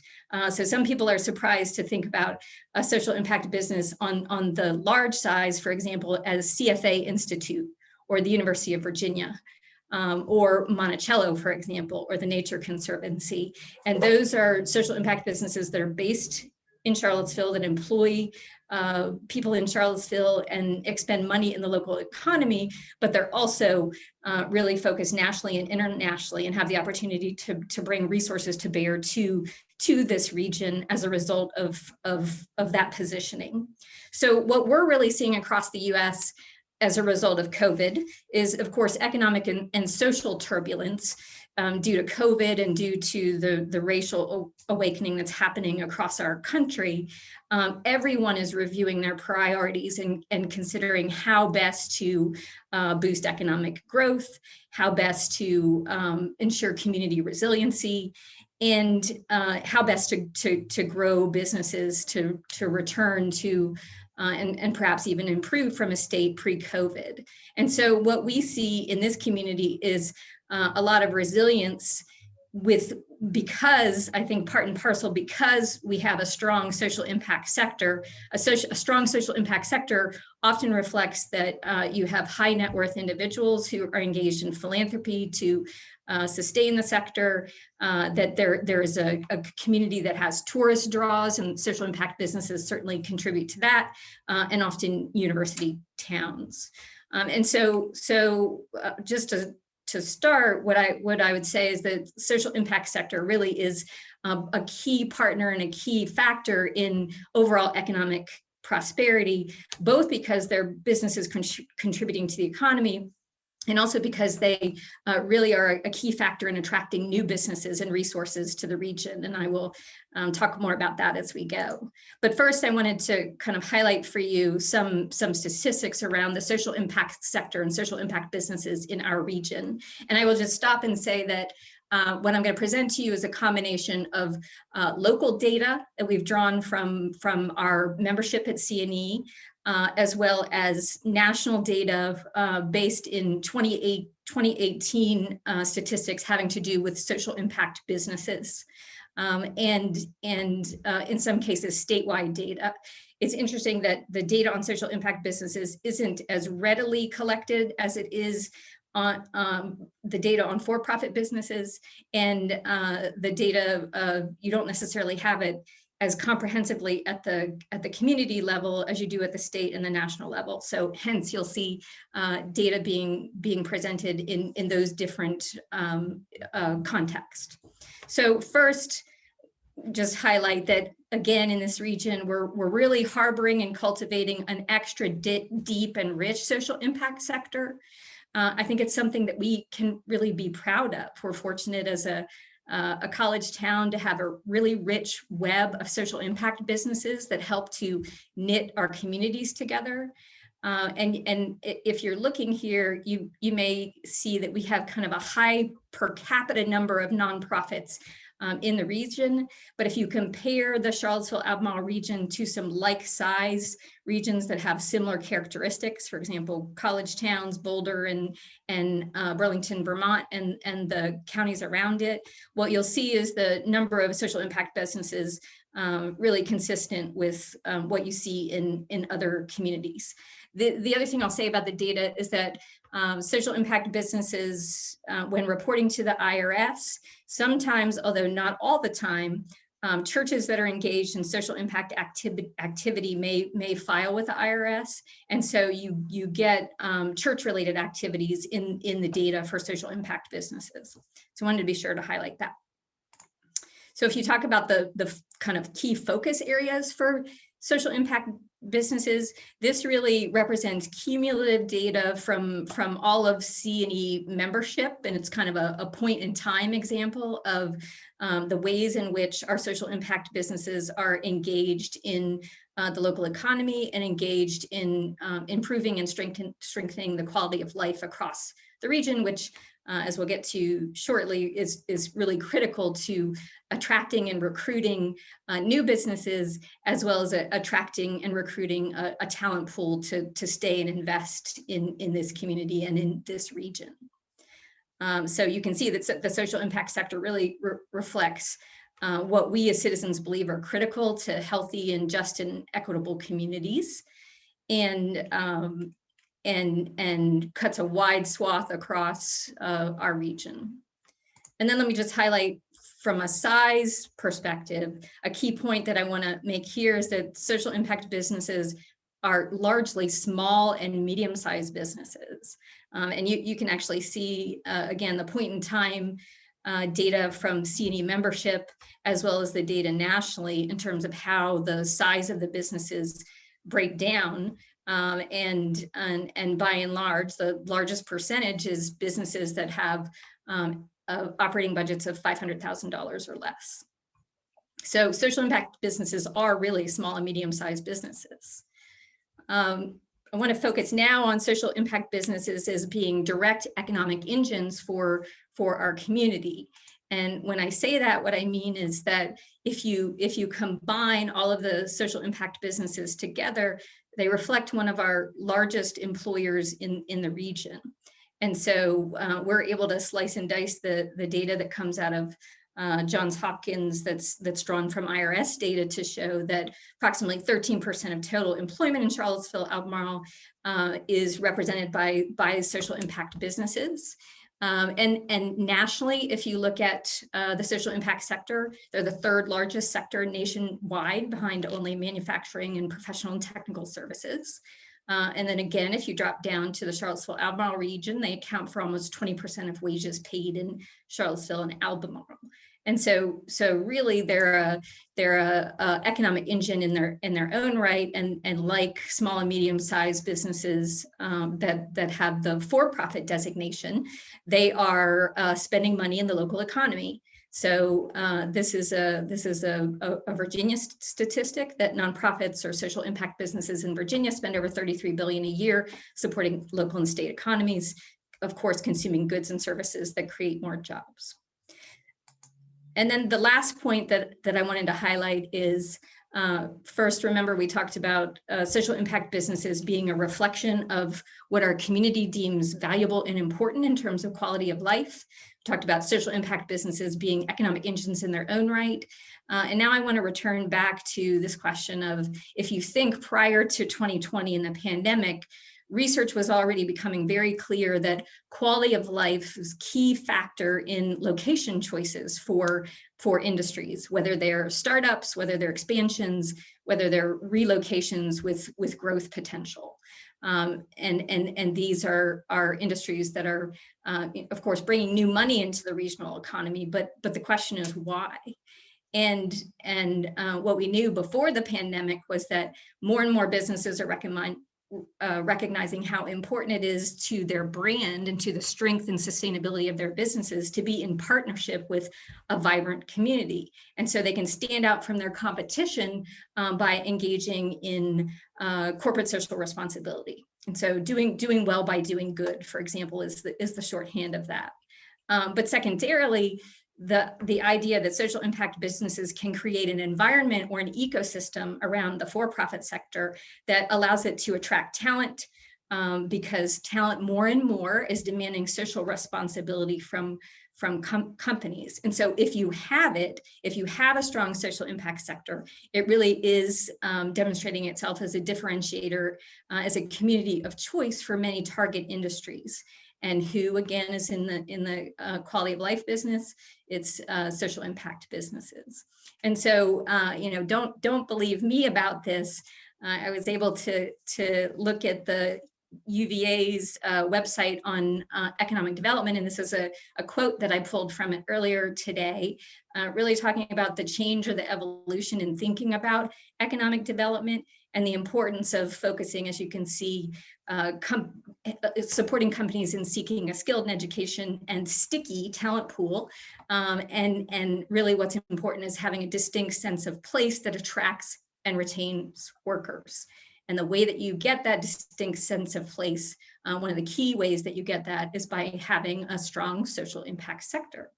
So some people are surprised to think about a social impact business on the large size, for example, as CFA Institute or the University of Virginia. Or Monticello, for example, or the Nature Conservancy. And those are social impact businesses that are based in Charlottesville, that employ people in Charlottesville and expend money in the local economy, but they're also really focused nationally and internationally and have the opportunity to bring resources to bear to this region as a result of that positioning. So what we're really seeing across the US as a result of COVID is, of course, economic and social turbulence due to COVID and due to the racial awakening that's happening across our country. Everyone is reviewing their priorities and considering how best to boost economic growth, how best to ensure community resiliency, and how best to grow businesses to return to and perhaps even improve from a state pre-COVID. And so what we see in this community is a lot of resilience because I think part and parcel, because we have a strong social impact sector, a strong social impact sector often reflects that you have high net worth individuals who are engaged in philanthropy to sustain the sector, that there is a community that has tourist draws, and social impact businesses certainly contribute to that, and often university towns. And so just to start, what I would say is that social impact sector really is a key partner and a key factor in overall economic prosperity, both because their businesses contributing to the economy, and also because they really are a key factor in attracting new businesses and resources to the region. And I will talk more about that as we go. But first, I wanted to kind of highlight for you some statistics around the social impact sector and social impact businesses in our region. And I will just stop and say that what I'm going to present to you is a combination of local data that we've drawn from our membership at CNE, as well as national data based in 2018 statistics having to do with social impact businesses, and in some cases statewide data. It's interesting that the data on social impact businesses isn't as readily collected as it is on the data on for-profit businesses, and the data, you don't necessarily have it as comprehensively at the community level as you do at the state and the national level. So hence you'll see data being presented in those different contexts. So first, just highlight that again, in this region, we're really harboring and cultivating an extra deep and rich social impact sector. I think it's something that we can really be proud of. We're fortunate as a college town to have a really rich web of social impact businesses that help to knit our communities together. And if you're looking here, you may see that we have kind of a high per capita number of nonprofits in the region. But if you compare the Charlottesville-Albemarle region to some like size regions that have similar characteristics, for example, college towns, Boulder and Burlington, Vermont, and the counties around it, what you'll see is the number of social impact businesses really consistent with what you see in other communities. The other thing I'll say about the data is that social impact businesses, when reporting to the IRS, sometimes, although not all the time, churches that are engaged in social impact activity may file with the IRS. And so you get church-related activities in the data for social impact businesses. So I wanted to be sure to highlight that. So if you talk about the kind of key focus areas for social impact businesses, this really represents cumulative data from all of CNE membership, and it's kind of a point in time example of the ways in which our social impact businesses are engaged in the local economy and engaged in improving and strengthening the quality of life across the region, which as we'll get to shortly, is really critical to attracting and recruiting new businesses, as well as attracting and recruiting a talent pool to stay and invest in this community and in this region. So you can see that the social impact sector really reflects what we as citizens believe are critical to healthy and just and equitable communities, and cuts a wide swath across our region. And then let me just highlight from a size perspective, a key point that I want to make here is that social impact businesses are largely small and medium-sized businesses. And you can actually see, again, the point in time data from CNE membership, as well as the data nationally in terms of how the size of the businesses break down. And by and large, the largest percentage is businesses that have operating budgets of $500,000 or less. So social impact businesses are really small and medium-sized businesses. I want to focus now on social impact businesses as being direct economic engines for our community. And when I say that, what I mean is that if you combine all of the social impact businesses together, they reflect one of our largest employers in the region. And so we're able to slice and dice the data that comes out of Johns Hopkins that's drawn from IRS data to show that approximately 13% of total employment in Charlottesville, Albemarle is represented by social impact businesses. And nationally, if you look at the social impact sector, they're the third largest sector nationwide, behind only manufacturing and professional and technical services. And then again, if you drop down to the Charlottesville Albemarle region, they account for almost 20% of wages paid in Charlottesville and Albemarle. And so really they're a economic engine in their own right, and like small and medium-sized businesses that have the for-profit designation, they are spending money in the local economy. So this is a Virginia statistic that nonprofits or social impact businesses in Virginia spend over $33 billion a year supporting local and state economies, of course, consuming goods and services that create more jobs. And then the last point that I wanted to highlight is, first, remember we talked about social impact businesses being a reflection of what our community deems valuable and important in terms of quality of life. We talked about social impact businesses being economic engines in their own right. And now I want to return back to this question of, if you think prior to 2020 and the pandemic, research was already becoming very clear that quality of life is a key factor in location choices for industries, whether they're startups, whether they're expansions, whether they're relocations with growth potential. And these are industries that are, of course, bringing new money into the regional economy, but the question is why? And what we knew before the pandemic was that more and more businesses are recognizing how important it is to their brand and to the strength and sustainability of their businesses to be in partnership with a vibrant community. And so they can stand out from their competition by engaging in corporate social responsibility. And so doing well by doing good, for example, is the shorthand of that. But secondarily, the idea that social impact businesses can create an environment or an ecosystem around the for-profit sector that allows it to attract talent, because talent more and more is demanding social responsibility from companies. And so if you have a strong social impact sector, it really is demonstrating itself as a differentiator, as a community of choice for many target industries. And who, again, is in the quality of life business? It's social impact businesses. And so, don't believe me about this. I was able to look at the UVA's website on economic development, and this is a quote that I pulled from it earlier today, really talking about the change or the evolution in thinking about economic development and the importance of focusing, as you can see, supporting companies in seeking a skilled and education and sticky talent pool. And really what's important is having a distinct sense of place that attracts and retains workers. And the way that you get that distinct sense of place, one of the key ways that you get that is by having a strong social impact sector.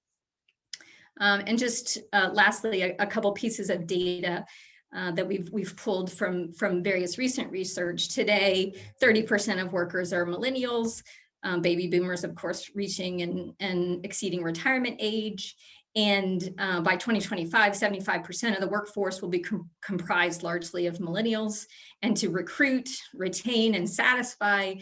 And just lastly, a couple pieces of data that we've pulled from various recent research. Today, 30% of workers are millennials, baby boomers, of course, reaching and exceeding retirement age. And by 2025, 75% of the workforce will be comprised largely of millennials. And to recruit, retain, and satisfy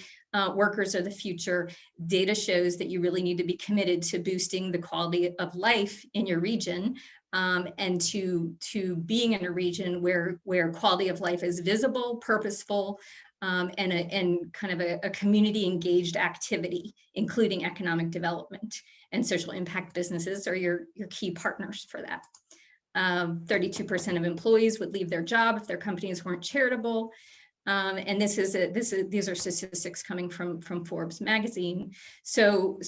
workers of the future, data shows that you really need to be committed to boosting the quality of life in your region, and to being in a region where quality of life is visible, purposeful, and kind of a community engaged activity, including economic development. And social impact businesses are your key partners for that. 32% of employees would leave their job if their companies weren't charitable. And these are statistics coming from Forbes magazine. So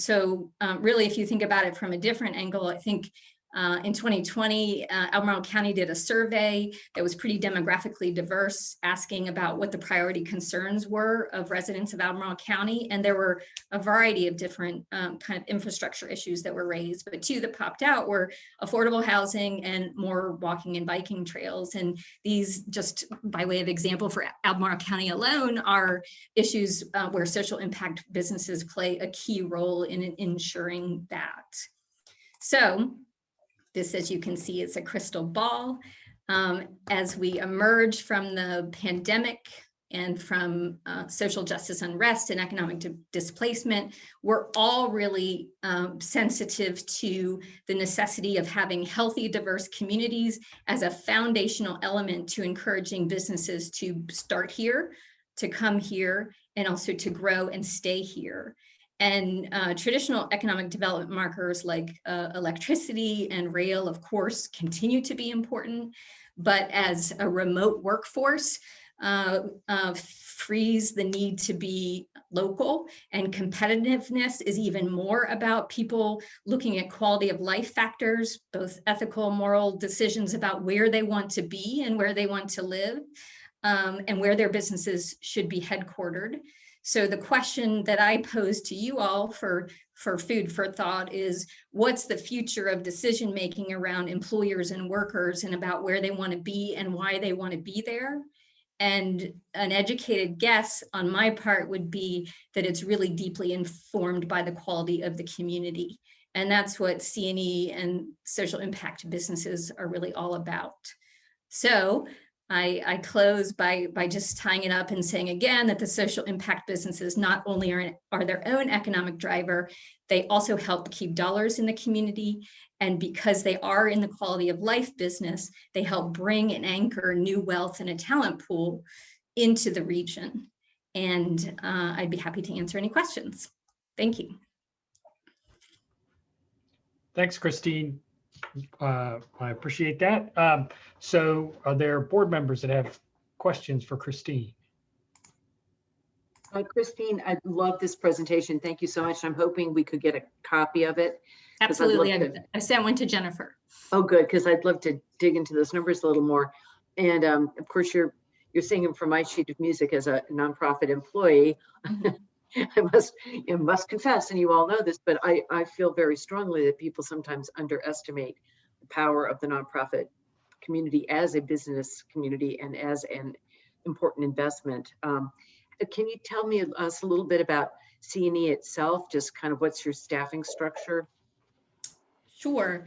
really, if you think about it from a different angle, I think In 2020, Albemarle County did a survey that was pretty demographically diverse, asking about what the priority concerns were of residents of Albemarle County. And there were a variety of different kind of infrastructure issues that were raised, but two that popped out were affordable housing and more walking and biking trails. And these, just by way of example, for Albemarle County alone, are issues where social impact businesses play a key role in ensuring that. So this, as you can see, is a crystal ball. As we emerge from the pandemic and from social justice unrest and economic displacement, we're all really sensitive to the necessity of having healthy, diverse communities as a foundational element to encouraging businesses to start here, to come here, and also to grow and stay here. And traditional economic development markers like electricity and rail, of course, continue to be important. But as a remote workforce frees the need to be local, and competitiveness is even more about people looking at quality of life factors, both ethical, moral decisions about where they want to be and where they want to live, and where their businesses should be headquartered. So the question that I pose to you all for food for thought is, what's the future of decision-making around employers and workers and about where they want to be and why they want to be there? And an educated guess on my part would be that it's really deeply informed by the quality of the community. And that's what C&E and social impact businesses are really all about. So I close by just tying it up and saying again that the social impact businesses not only are their own economic driver, they also help keep dollars in the community. And because they are in the quality of life business, they help bring and anchor new wealth and a talent pool into the region. And I'd be happy to answer any questions. Thank you. Thanks, Christine. I appreciate that. So are there board members that have questions for Christine? Christine, I love this presentation. Thank you so much. I'm hoping we could get a copy of it. Absolutely. I sent one to Jennifer. Oh, good, because I'd love to dig into those numbers a little more. And of course, you're singing from my sheet of music as a nonprofit employee. I must confess, and you all know this, but I feel very strongly that people sometimes underestimate the power of the nonprofit community as a business community and as an important investment. Can you tell us a little bit about C&E itself? Just kind of what's your staffing structure? Sure.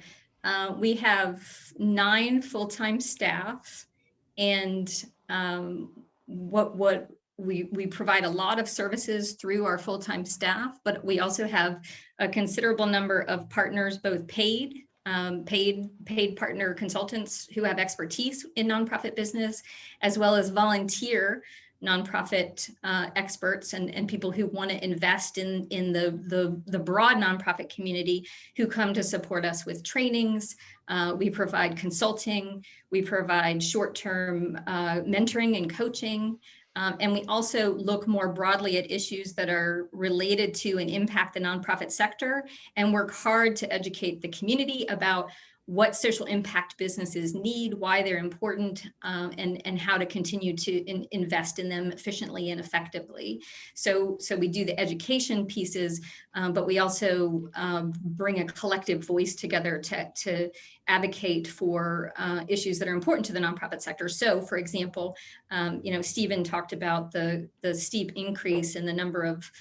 We have 9 full-time staff, and we provide a lot of services through our full-time staff, but we also have a considerable number of partners, both paid partner consultants who have expertise in nonprofit business, as well as volunteer nonprofit experts and people who want to invest in the broad nonprofit community, who come to support us with trainings. We provide consulting, we provide short-term mentoring and coaching. And we also look more broadly at issues that are related to and impact the nonprofit sector, and work hard to educate the community about what social impact businesses need, why they're important, and how to continue to invest in them efficiently and effectively. So we do the education pieces, but we also bring a collective voice together to advocate for issues that are important to the nonprofit sector. So, for example, Stephen talked about the steep increase in the number of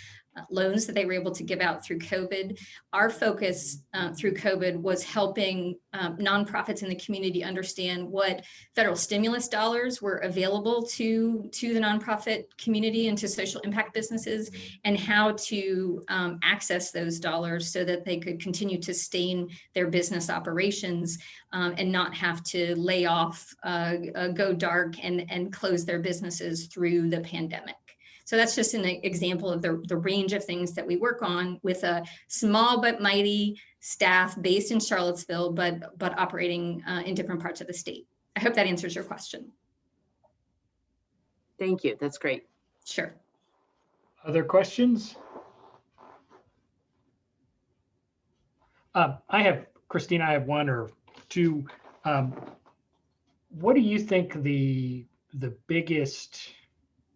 loans that they were able to give out through COVID. Our focus through COVID was helping nonprofits in the community understand what federal stimulus dollars were available to the nonprofit community and to social impact businesses, and how to access those dollars so that they could continue to sustain their business operations and not have to lay off, go dark, and close their businesses through the pandemic. So that's just an example of the range of things that we work on with a small but mighty staff based in Charlottesville, but operating in different parts of the state. I hope that answers your question. Thank you. That's great. Sure. Other questions? I have Christine, I have one or two. What do you think the biggest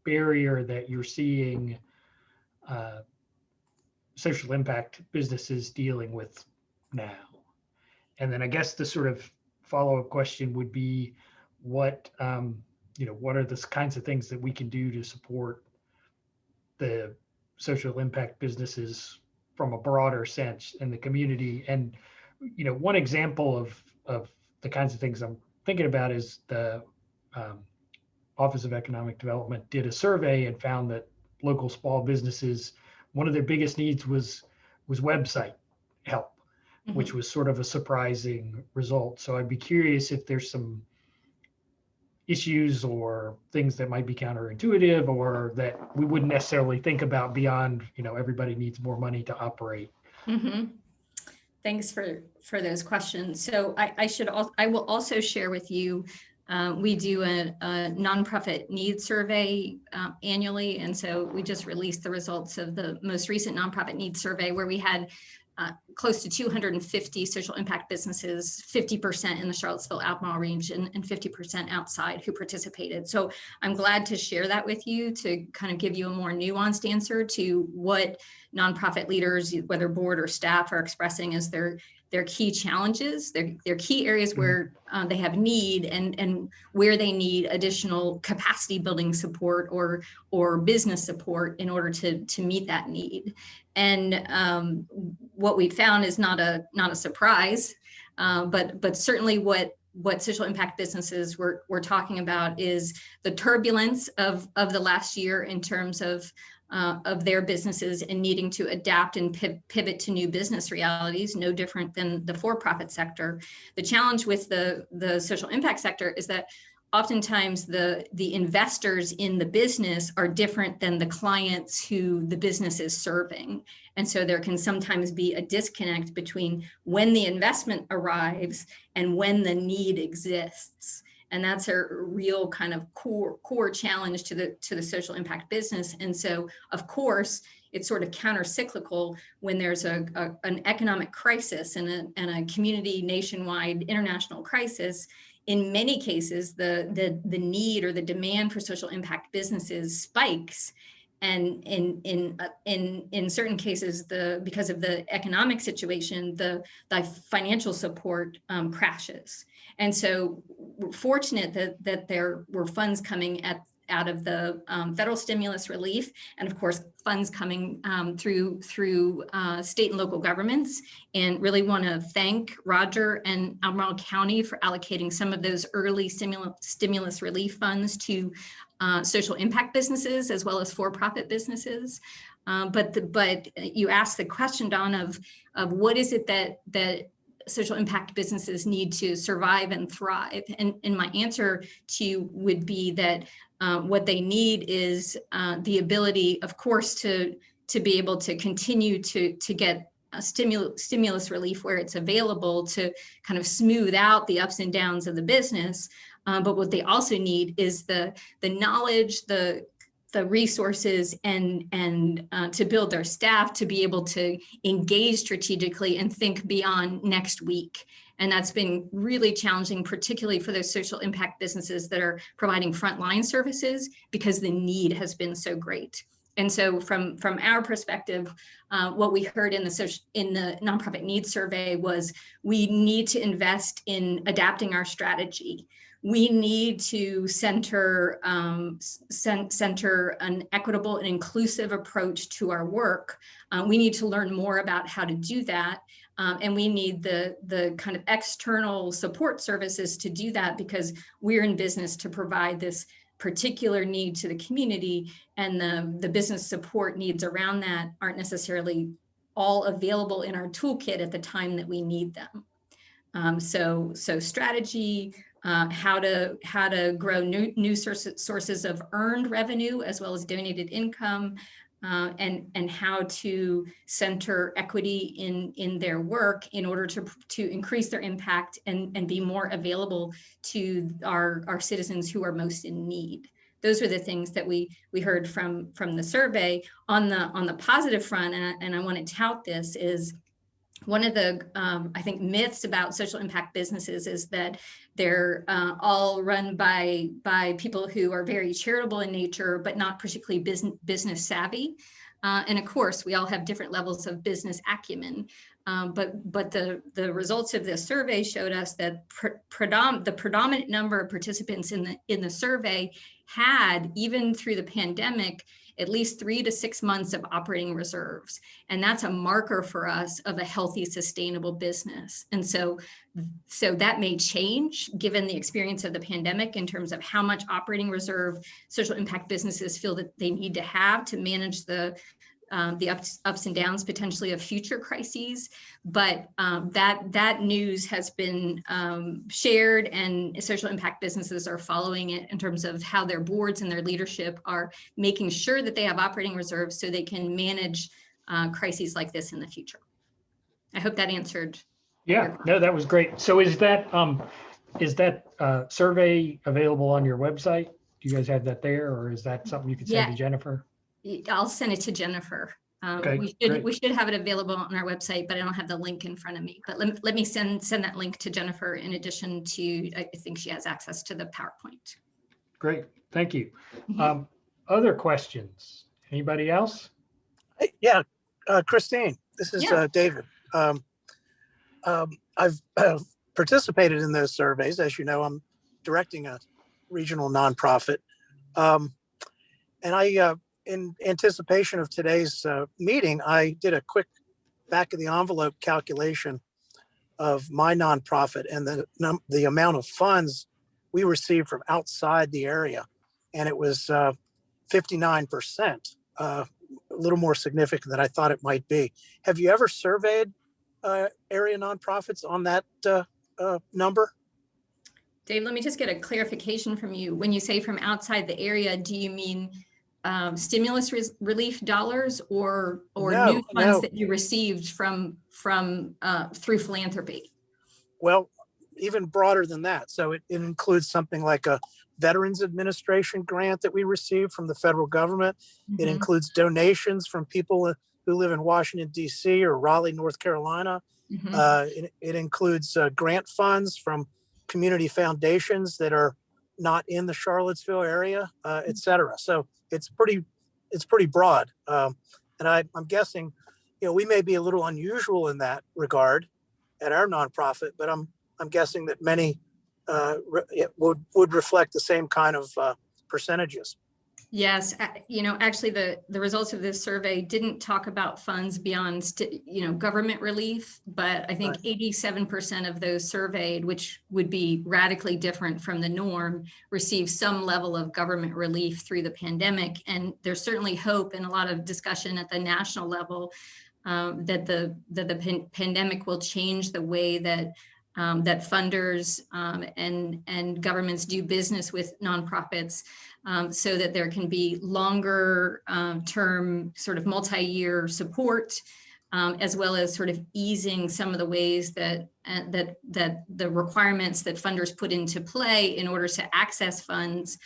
barrier that you're seeing social impact businesses dealing with now? And then I guess the sort of follow-up question would be, what what are the kinds of things that we can do to support the social impact businesses from a broader sense in the community? And one example of the kinds of things I'm thinking about is the Office of Economic Development did a survey and found that local small businesses, one of their biggest needs was website help, which was sort of a surprising result. So I'd be curious if there's some issues or things that might be counterintuitive or that we wouldn't necessarily think about beyond, everybody needs more money to operate. Thanks for those questions. So I will also share with you, we do a nonprofit needs survey annually. And so we just released the results of the most recent nonprofit needs survey, where we had close to 250 social impact businesses, 50% in the Charlottesville Albemarle region and 50% outside, who participated. So I'm glad to share that with you to kind of give you a more nuanced answer to what nonprofit leaders, whether board or staff, are expressing as their key challenges, their key areas where they have need and where they need additional capacity building support or business support in order to meet that need. And what we found is not a surprise, but certainly what social impact businesses we're talking about is the turbulence of the last year in terms of their businesses and needing to adapt and pivot to new business realities, no different than the for-profit sector. The challenge with the social impact sector is that oftentimes the investors in the business are different than the clients who the business is serving. And so there can sometimes be a disconnect between when the investment arrives and when the need exists. And that's a real kind of core challenge to the social impact business. And so, of course, it's sort of counter-cyclical when there's an economic crisis and a community nationwide international crisis. In many cases, the need or the demand for social impact businesses spikes. And in certain cases, because of the economic situation, the financial support crashes. And so we're fortunate that there were funds coming out of the federal stimulus relief, and of course funds coming through state and local governments. And really want to thank Roger and Albemarle County for allocating some of those early stimulus relief funds to social impact businesses as well as for-profit businesses. But you asked the question, Don, of what is it that social impact businesses need to survive and thrive. And my answer to you would be that what they need is the ability, of course, to be able to continue to get a stimulus relief where it's available to kind of smooth out the ups and downs of the business. But what they also need is the knowledge, the resources and to build their staff to be able to engage strategically and think beyond next week. And that's been really challenging, particularly for those social impact businesses that are providing frontline services, because the need has been so great. And so from our perspective, what we heard in the nonprofit needs survey was we need to invest in adapting our strategy. We need to center an equitable and inclusive approach to our work. We need to learn more about how to do that. And we need the kind of external support services to do that, because we're in business to provide this particular need to the community, and the business support needs around that aren't necessarily all available in our toolkit at the time that we need them. So strategy, how to grow new sources of earned revenue as well as donated income, and how to center equity in their work in order to increase their impact and be more available to our citizens who are most in need. Those are the things that we heard from the survey. On the positive front, and I want to tout this, is one of the, I think, myths about social impact businesses is that they're all run by people who are very charitable in nature, but not particularly business savvy. And of course, we all have different levels of business acumen. But the results of this survey showed us that the predominant number of participants in the survey had, even through the pandemic, at least 3 to 6 months of operating reserves. And that's a marker for us of a healthy, sustainable business. And so that may change given the experience of the pandemic in terms of how much operating reserve social impact businesses feel that they need to have to manage the ups and downs potentially of future crises. But that news has been shared, and social impact businesses are following it in terms of how their boards and their leadership are making sure that they have operating reserves so they can manage crises like this in the future. I hope that answered. Yeah, no, that was great. So is that survey available on your website? Do you guys have that there, or is that something you could send to Jennifer? I'll send it to Jennifer. Okay, we should have it available on our website, but I don't have the link in front of me. But let me send that link to Jennifer in addition to, I think she has access to the PowerPoint. Great, thank you. Other questions? Anybody else? Yeah, Christine, this is David. I've participated in those surveys. As you know, I'm directing a regional nonprofit. And I, in anticipation of today's meeting, I did a quick back of the envelope calculation of my nonprofit and the amount of funds we received from outside the area. And it was 59%, a little more significant than I thought it might be. Have you ever surveyed area nonprofits on that number? Dave, let me just get a clarification from you. When you say from outside the area, do you mean stimulus relief dollars or new funds that you received from through philanthropy? Well, even broader than that. So it includes something like a Veterans Administration grant that we received from the federal government. It includes donations from people who live in Washington, D.C. or Raleigh, North Carolina. It includes grant funds from community foundations that are not in the Charlottesville area, et cetera. So it's pretty broad. And I'm guessing, we may be a little unusual in that regard at our nonprofit, but I'm guessing that many would reflect the same kind of percentages. Yes, actually the results of this survey didn't talk about funds beyond, government relief, but I think 87% of those surveyed, which would be radically different from the norm, received some level of government relief through the pandemic. And there's certainly hope and a lot of discussion at the national level that the pandemic will change the way that that funders and governments do business with nonprofits, so that there can be longer term sort of multi-year support, as well as sort of easing some of the ways that the requirements that funders put into play in order to access funds,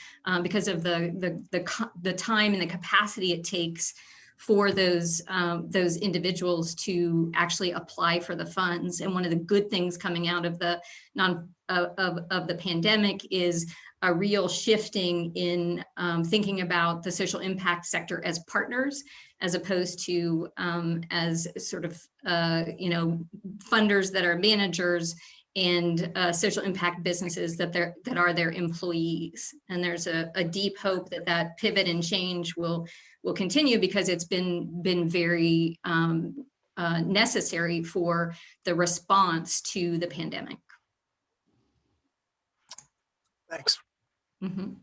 because of the time and the capacity it takes for those individuals to actually apply for the funds. And one of the good things coming out of the of the pandemic is a real shifting in thinking about the social impact sector as partners, as opposed to as sort of funders that are managers and social impact businesses that are their employees. And there's a deep hope that pivot and change will continue, because it's been very necessary for the response to the pandemic. Thanks. Don,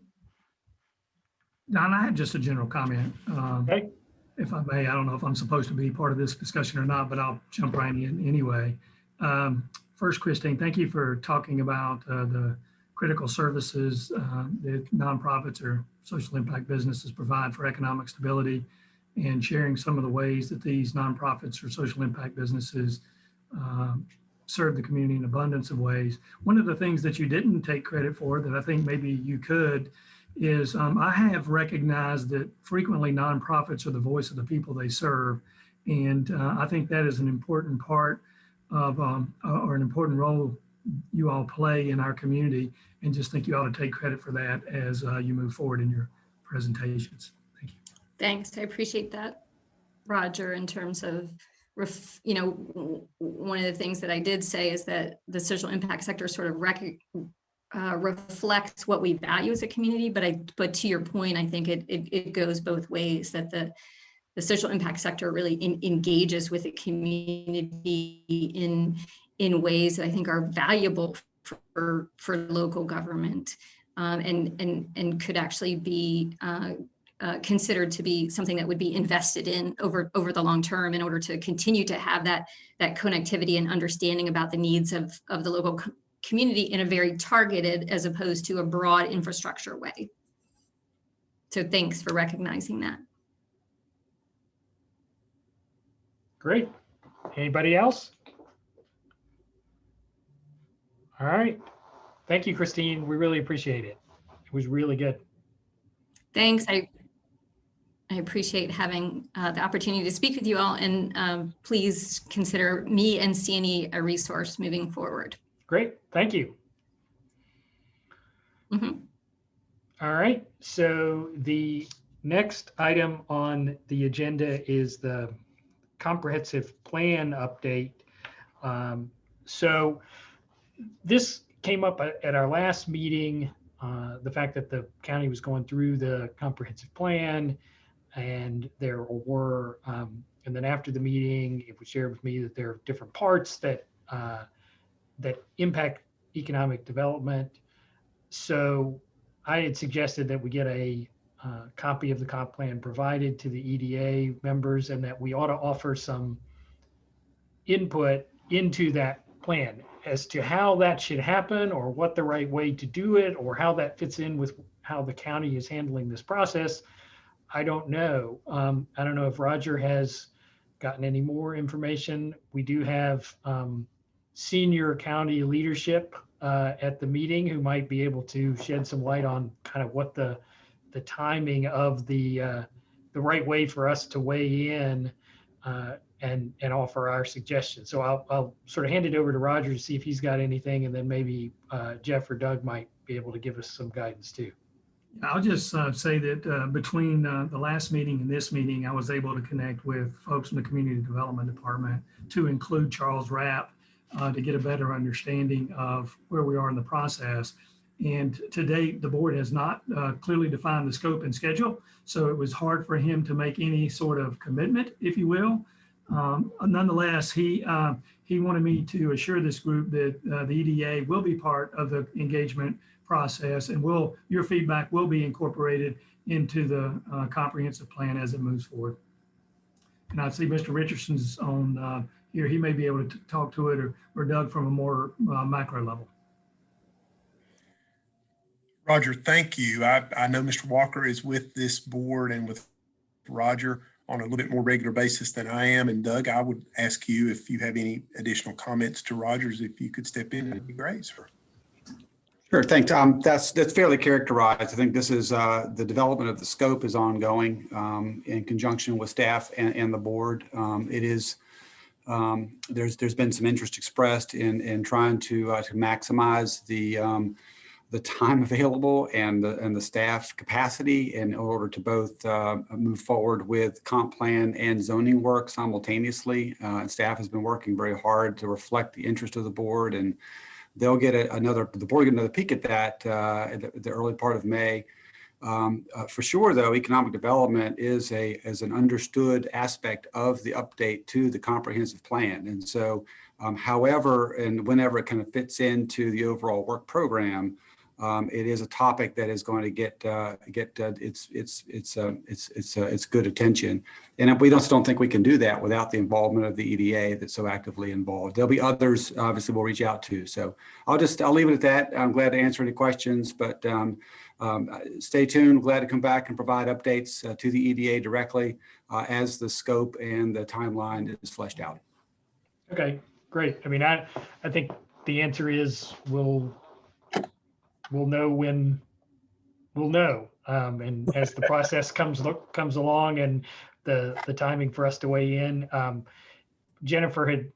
I had just a general comment. If I may, I don't know if I'm supposed to be part of this discussion or not, but I'll jump right in anyway. First, Christine, thank you for talking about the critical services that nonprofits or social impact businesses provide for economic stability, and sharing some of the ways that these nonprofits or social impact businesses serve the community in abundance of ways. One of the things that you didn't take credit for that I think maybe you could is I have recognized that frequently nonprofits are the voice of the people they serve. And I think that is an important part of, or an important role you all play in our community, and just think you ought to take credit for that as you move forward in your presentations. Thank you. Thanks. I appreciate that, Roger, in terms of, one of the things that I did say is that the social impact sector sort of reflects what we value as a community, but to your point, I think it goes both ways, that the social impact sector really engages with the community in ways that I think are valuable for local government, and could actually be considered to be something that would be invested in over the long term in order to continue to have that connectivity and understanding about the needs of the local community in a very targeted as opposed to a broad infrastructure way. So thanks for recognizing that. Great. Anybody else? All right. Thank you, Christine. We really appreciate it. It was really good. Thanks. I appreciate having the opportunity to speak with you all, and please consider me and CNE a resource moving forward. Great. Thank you. Mm-hmm. All right. So the next item on the agenda is the comprehensive plan update. So this came up at our last meeting, the fact that the county was going through the comprehensive plan, and there were, and then after the meeting, it was shared with me that there are different parts that impact economic development. So I had suggested that we get a copy of the comp plan provided to the EDA members, and that we ought to offer some input into that plan as to how that should happen, or what the right way to do it, or how that fits in with how the county is handling this process. I don't know. I don't know if Roger has gotten any more information. We do have senior county leadership at the meeting who might be able to shed some light on kind of what the timing of the right way for us to weigh in and offer our suggestions. So I'll sort of hand it over to Roger to see if he's got anything, and then maybe Jeff or Doug might be able to give us some guidance too. I'll just say that between the last meeting and this meeting, I was able to connect with folks in the Community Development Department, to include Charles Rapp, to get a better understanding of where we are in the process. And to date, the board has not clearly defined the scope and schedule, so it was hard for him to make any sort of commitment, if you will. Nonetheless, he wanted me to assure this group that the EDA will be part of the engagement process, and your feedback will be incorporated into the comprehensive plan as it moves forward. And I see Mr. Richardson's on here. He may be able to talk to it, or Doug from a more macro level. Roger, thank you. I know Mr. Walker is with this board and with Roger on a little bit more regular basis than I am. And Doug, I would ask you if you have any additional comments to Roger's, if you could step in, it'd be great, sir. Sure, thanks. That's fairly characterized. I think this is the development of the scope is ongoing in conjunction with staff and the board. It is there's been some interest expressed in trying to maximize the time available and the staff capacity in order to both move forward with comp plan and zoning work simultaneously. And staff has been working very hard to reflect the interest of the board, and they'll get the board get another peek at that at the early part of May. For sure, though, economic development is an understood aspect of the update to the comprehensive plan. And so, however and whenever it kind of fits into the overall work program, it is a topic that is going to get its good attention. And we just don't think we can do that without the involvement of the EDA that's so actively involved. There'll be others, obviously, we'll reach out to. So I'll leave it at that. I'm glad to answer any questions, but stay tuned. Glad to come back and provide updates to the EDA directly as the scope and the timeline is fleshed out. Okay, great. I mean, I think the answer is we'll know when we'll know. And as the process comes along and the timing for us to weigh in, Jennifer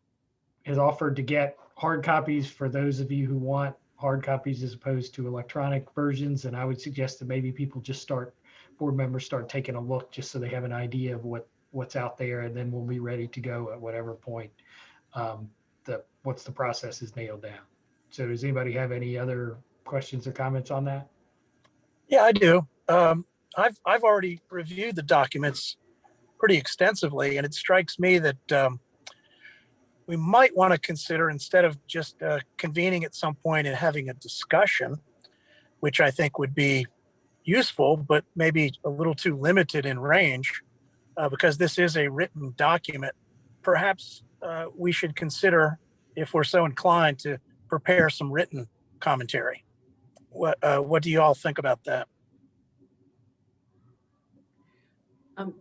has offered to get hard copies for those of you who want hard copies as opposed to electronic versions. And I would suggest that maybe people just board members start taking a look just so they have an idea of what's out there. And then we'll be ready to go at whatever point once the process is nailed down. So does anybody have any other questions or comments on that? Yeah, I do. I've already reviewed the documents pretty extensively, and it strikes me that we might want to consider, instead of just convening at some point and having a discussion, which I think would be useful, but maybe a little too limited in range, because this is a written document. Perhaps we should consider, if we're so inclined, to prepare some written commentary. What do you all think about that?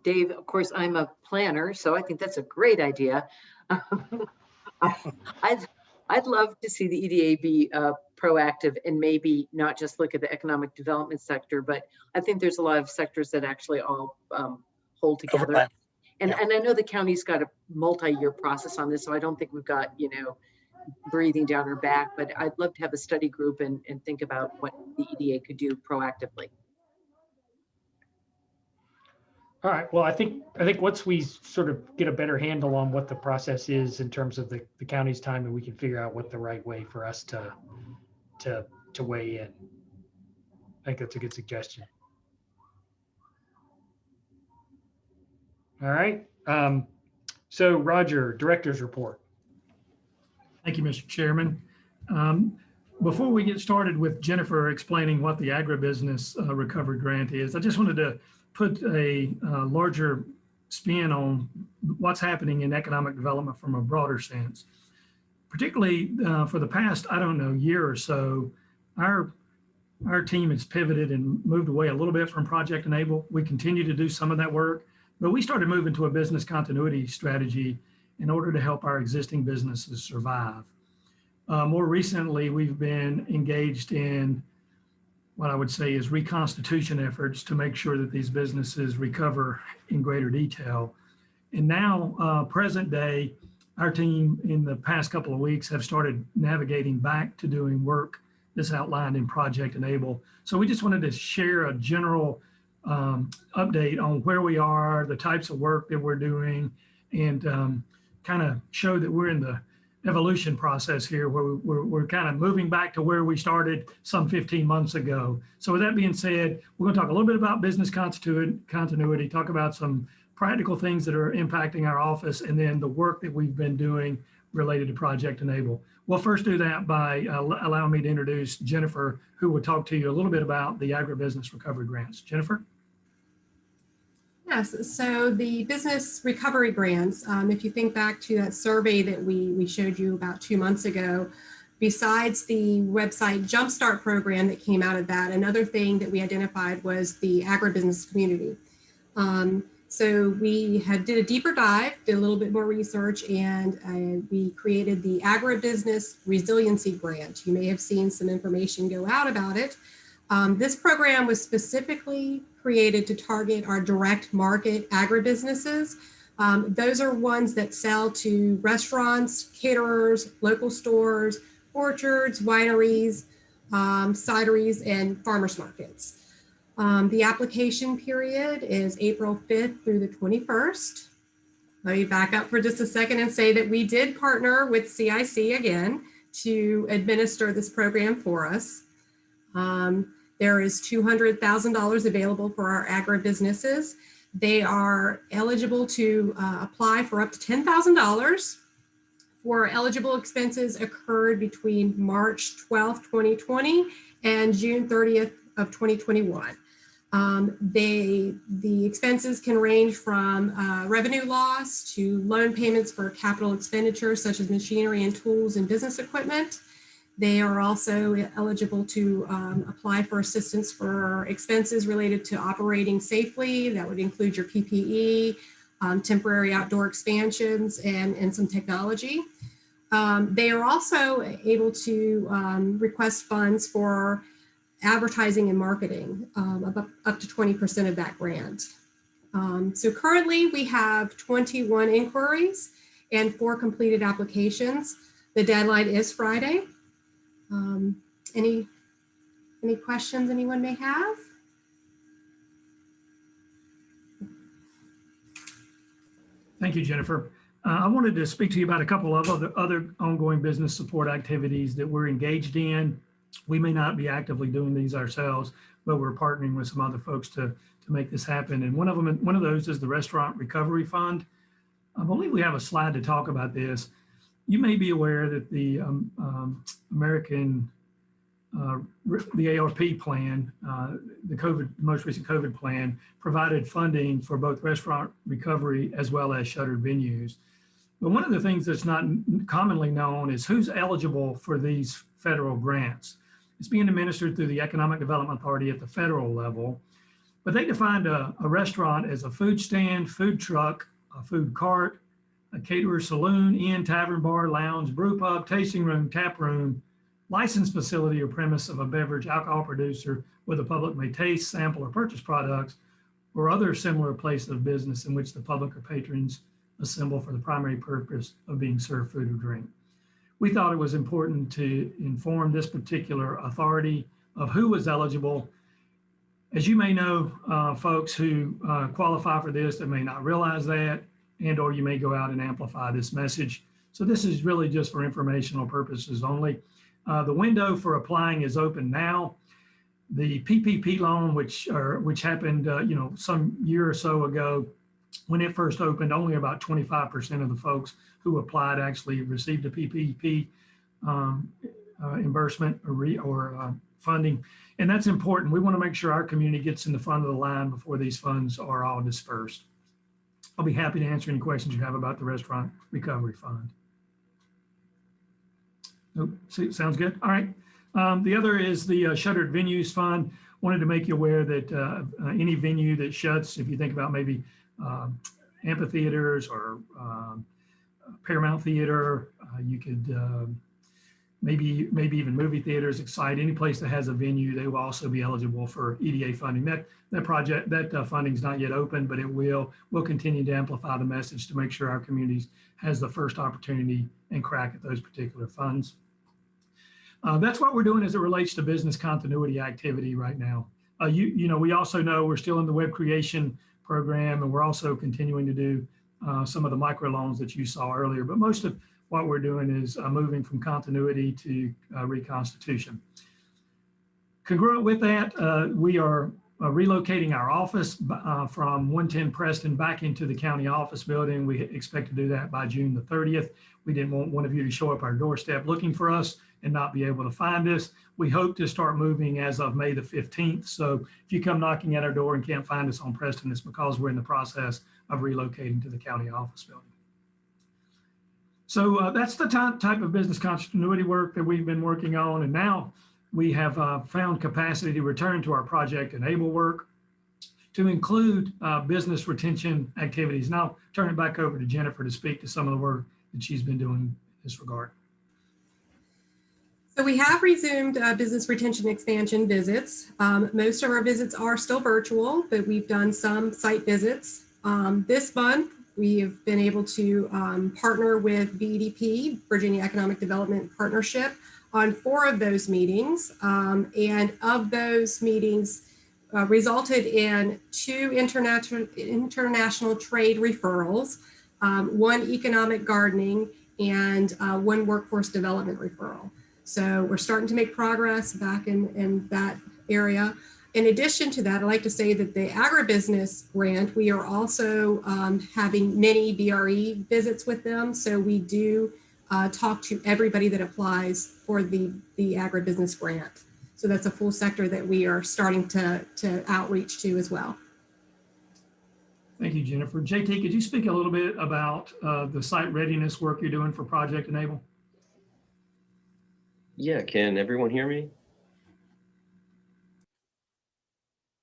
Dave, of course, I'm a planner, so I think that's a great idea. I'd love to see the EDA be proactive and maybe not just look at the economic development sector, but I think there's a lot of sectors that actually all hold together. Overlap. And I know the county's got a multi-year process on this, so I don't think we've got, breathing down our back, but I'd love to have a study group and think about what the EDA could do proactively. All right. Well, I think once we sort of get a better handle on what the process is in terms of the county's time, and we can figure out what the right way for us to weigh in. I think that's a good suggestion. All right. So Roger, director's report. Thank you, Mr. Chairman. Before we get started with Jennifer explaining what the Agri-Business Recovery Grant is, I just wanted to put a larger spin on what's happening in economic development from a broader sense. Particularly for the past, year or so, our team has pivoted and moved away a little bit from Project Enable. We continue to do some of that work, but we started moving to a business continuity strategy in order to help our existing businesses survive. More recently, we've been engaged in what I would say is reconstitution efforts to make sure that these businesses recover in greater detail. And now, present day, our team in the past couple of weeks have started navigating back to doing work that's outlined in Project Enable. So we just wanted to share a general update on where we are, the types of work that we're doing, and kind of show that we're in the evolution process here, where we're kind of moving back to where we started some 15 months ago. So with that being said, we're going to talk a little bit about business continuity, talk about some practical things that are impacting our office, and then the work that we've been doing related to Project Enable. We'll first do that by allowing me to introduce Jennifer, who will talk to you a little bit about the Agribusiness Recovery Grants. Jennifer? Yes, so the business recovery grants, if you think back to that survey that we showed you about 2 months ago, besides the website Jumpstart program that came out of that, another thing that we identified was the agribusiness community. So we did a deeper dive, did a little bit more research, and we created the Agri-Business Resiliency Grant. You may have seen some information go out about it. This program was specifically created to target our direct market agribusinesses. Those are ones that sell to restaurants, caterers, local stores, orchards, wineries, cideries, and farmers markets. The application period is April 5th through the 21st. Let me back up for just a second and say that we did partner with CIC again to administer this program for us. There is $200,000 available for our agribusinesses. They are eligible to apply for up to $10,000 for eligible expenses occurred between March 12th, 2020 and June 30th of 2021. The expenses can range from revenue loss to loan payments for capital expenditures such as machinery and tools and business equipment. They are also eligible to apply for assistance for expenses related to operating safely. That would include your PPE, temporary outdoor expansions, and some technology. They are also able to request funds for advertising and marketing, up to 20% of that grant. So currently we have 21 inquiries, and 4 completed applications. The deadline is Friday. Any questions anyone may have? Thank you, Jennifer. I wanted to speak to you about a couple of other ongoing business support activities that we're engaged in. We may not be actively doing these ourselves, but we're partnering with some other folks to make this happen. And one of those is the Restaurant Recovery Fund. I believe we have a slide to talk about this. You may be aware that the the ARP plan, the most recent COVID plan, provided funding for both restaurant recovery as well as shuttered venues. But one of the things that's not commonly known is who's eligible for these federal grants. It's being administered through the Economic Development Authority at the federal level, but they defined a restaurant as a food stand, food truck, a food cart, a caterer, saloon, inn, tavern, bar, lounge, brew pub, tasting room, tap room, licensed facility or premise of a beverage alcohol producer where the public may taste, sample, or purchase products, or other similar place of business in which the public or patrons assemble for the primary purpose of being served food or drink. We thought it was important to inform this particular authority of who was eligible. As you may know, folks who qualify for this that may not realize that, and or you may go out and amplify this message. So this is really just for informational purposes only. The window for applying is open now. The PPP loan, which happened, some year or so ago, when it first opened, only about 25% of the folks who applied actually received a PPP reimbursement or funding. And that's important. We want to make sure our community gets in the front of the line before these funds are all dispersed. I'll be happy to answer any questions you have about the Restaurant Recovery Fund. Nope. Sounds good. All right. The other is the Shuttered Venues Fund. Wanted to make you aware that any venue that shuts, if you think about maybe amphitheaters or Paramount Theater, you could maybe even movie theaters, Excite, any place that has a venue, they will also be eligible for EDA funding. That funding is not yet open, but it will. We'll continue to amplify the message to make sure our communities has the first opportunity and crack at those particular funds. That's what we're doing as it relates to business continuity activity right now. We also know we're still in the web creation program, and we're also continuing to do some of the microloans that you saw earlier. But most of what we're doing is moving from continuity to reconstitution. Congruent with that, we are relocating our office from 110 Preston back into the county office building. We expect to do that by June the 30th. We didn't want one of you to show up our doorstep looking for us and not be able to find us. We hope to start moving as of May the 15th. So if you come knocking at our door and can't find us on Preston, it's because we're in the process of relocating to the county office building. So that's the type of business continuity work that we've been working on. And now we have found capacity to return to our Project Enable work to include business retention activities. And I'll turn it back over to Jennifer to speak to some of the work that she's been doing in this regard. So we have resumed business retention expansion visits. Most of our visits are still virtual, but we've done some site visits. This month, we have been able to partner with VEDP, Virginia Economic Development Partnership, on 4 of those meetings. And of those meetings resulted in 2 international trade referrals, 1 economic gardening, and 1 workforce development referral. So we're starting to make progress back in that area. In addition to that, I'd like to say that the Agri-Business grant, we are also having many BRE visits with them. So we do talk to everybody that applies for the Agri-Business grant. So that's a full sector that we are starting to outreach to as well. Thank you, Jennifer. JT, could you speak a little bit about the site readiness work you're doing for Project Enable? Yeah, can everyone hear me?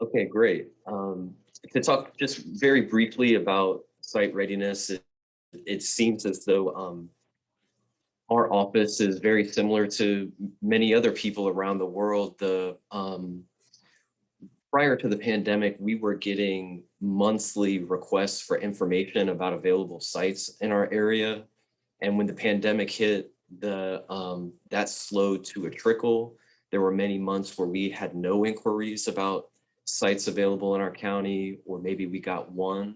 Okay, great. To talk just very briefly about site readiness, it seems as though our office is very similar to many other people around the world. Prior to the pandemic, we were getting monthly requests for information about available sites in our area. And when the pandemic hit, that slowed to a trickle. There were many months where we had no inquiries about sites available in our county, or maybe we got one.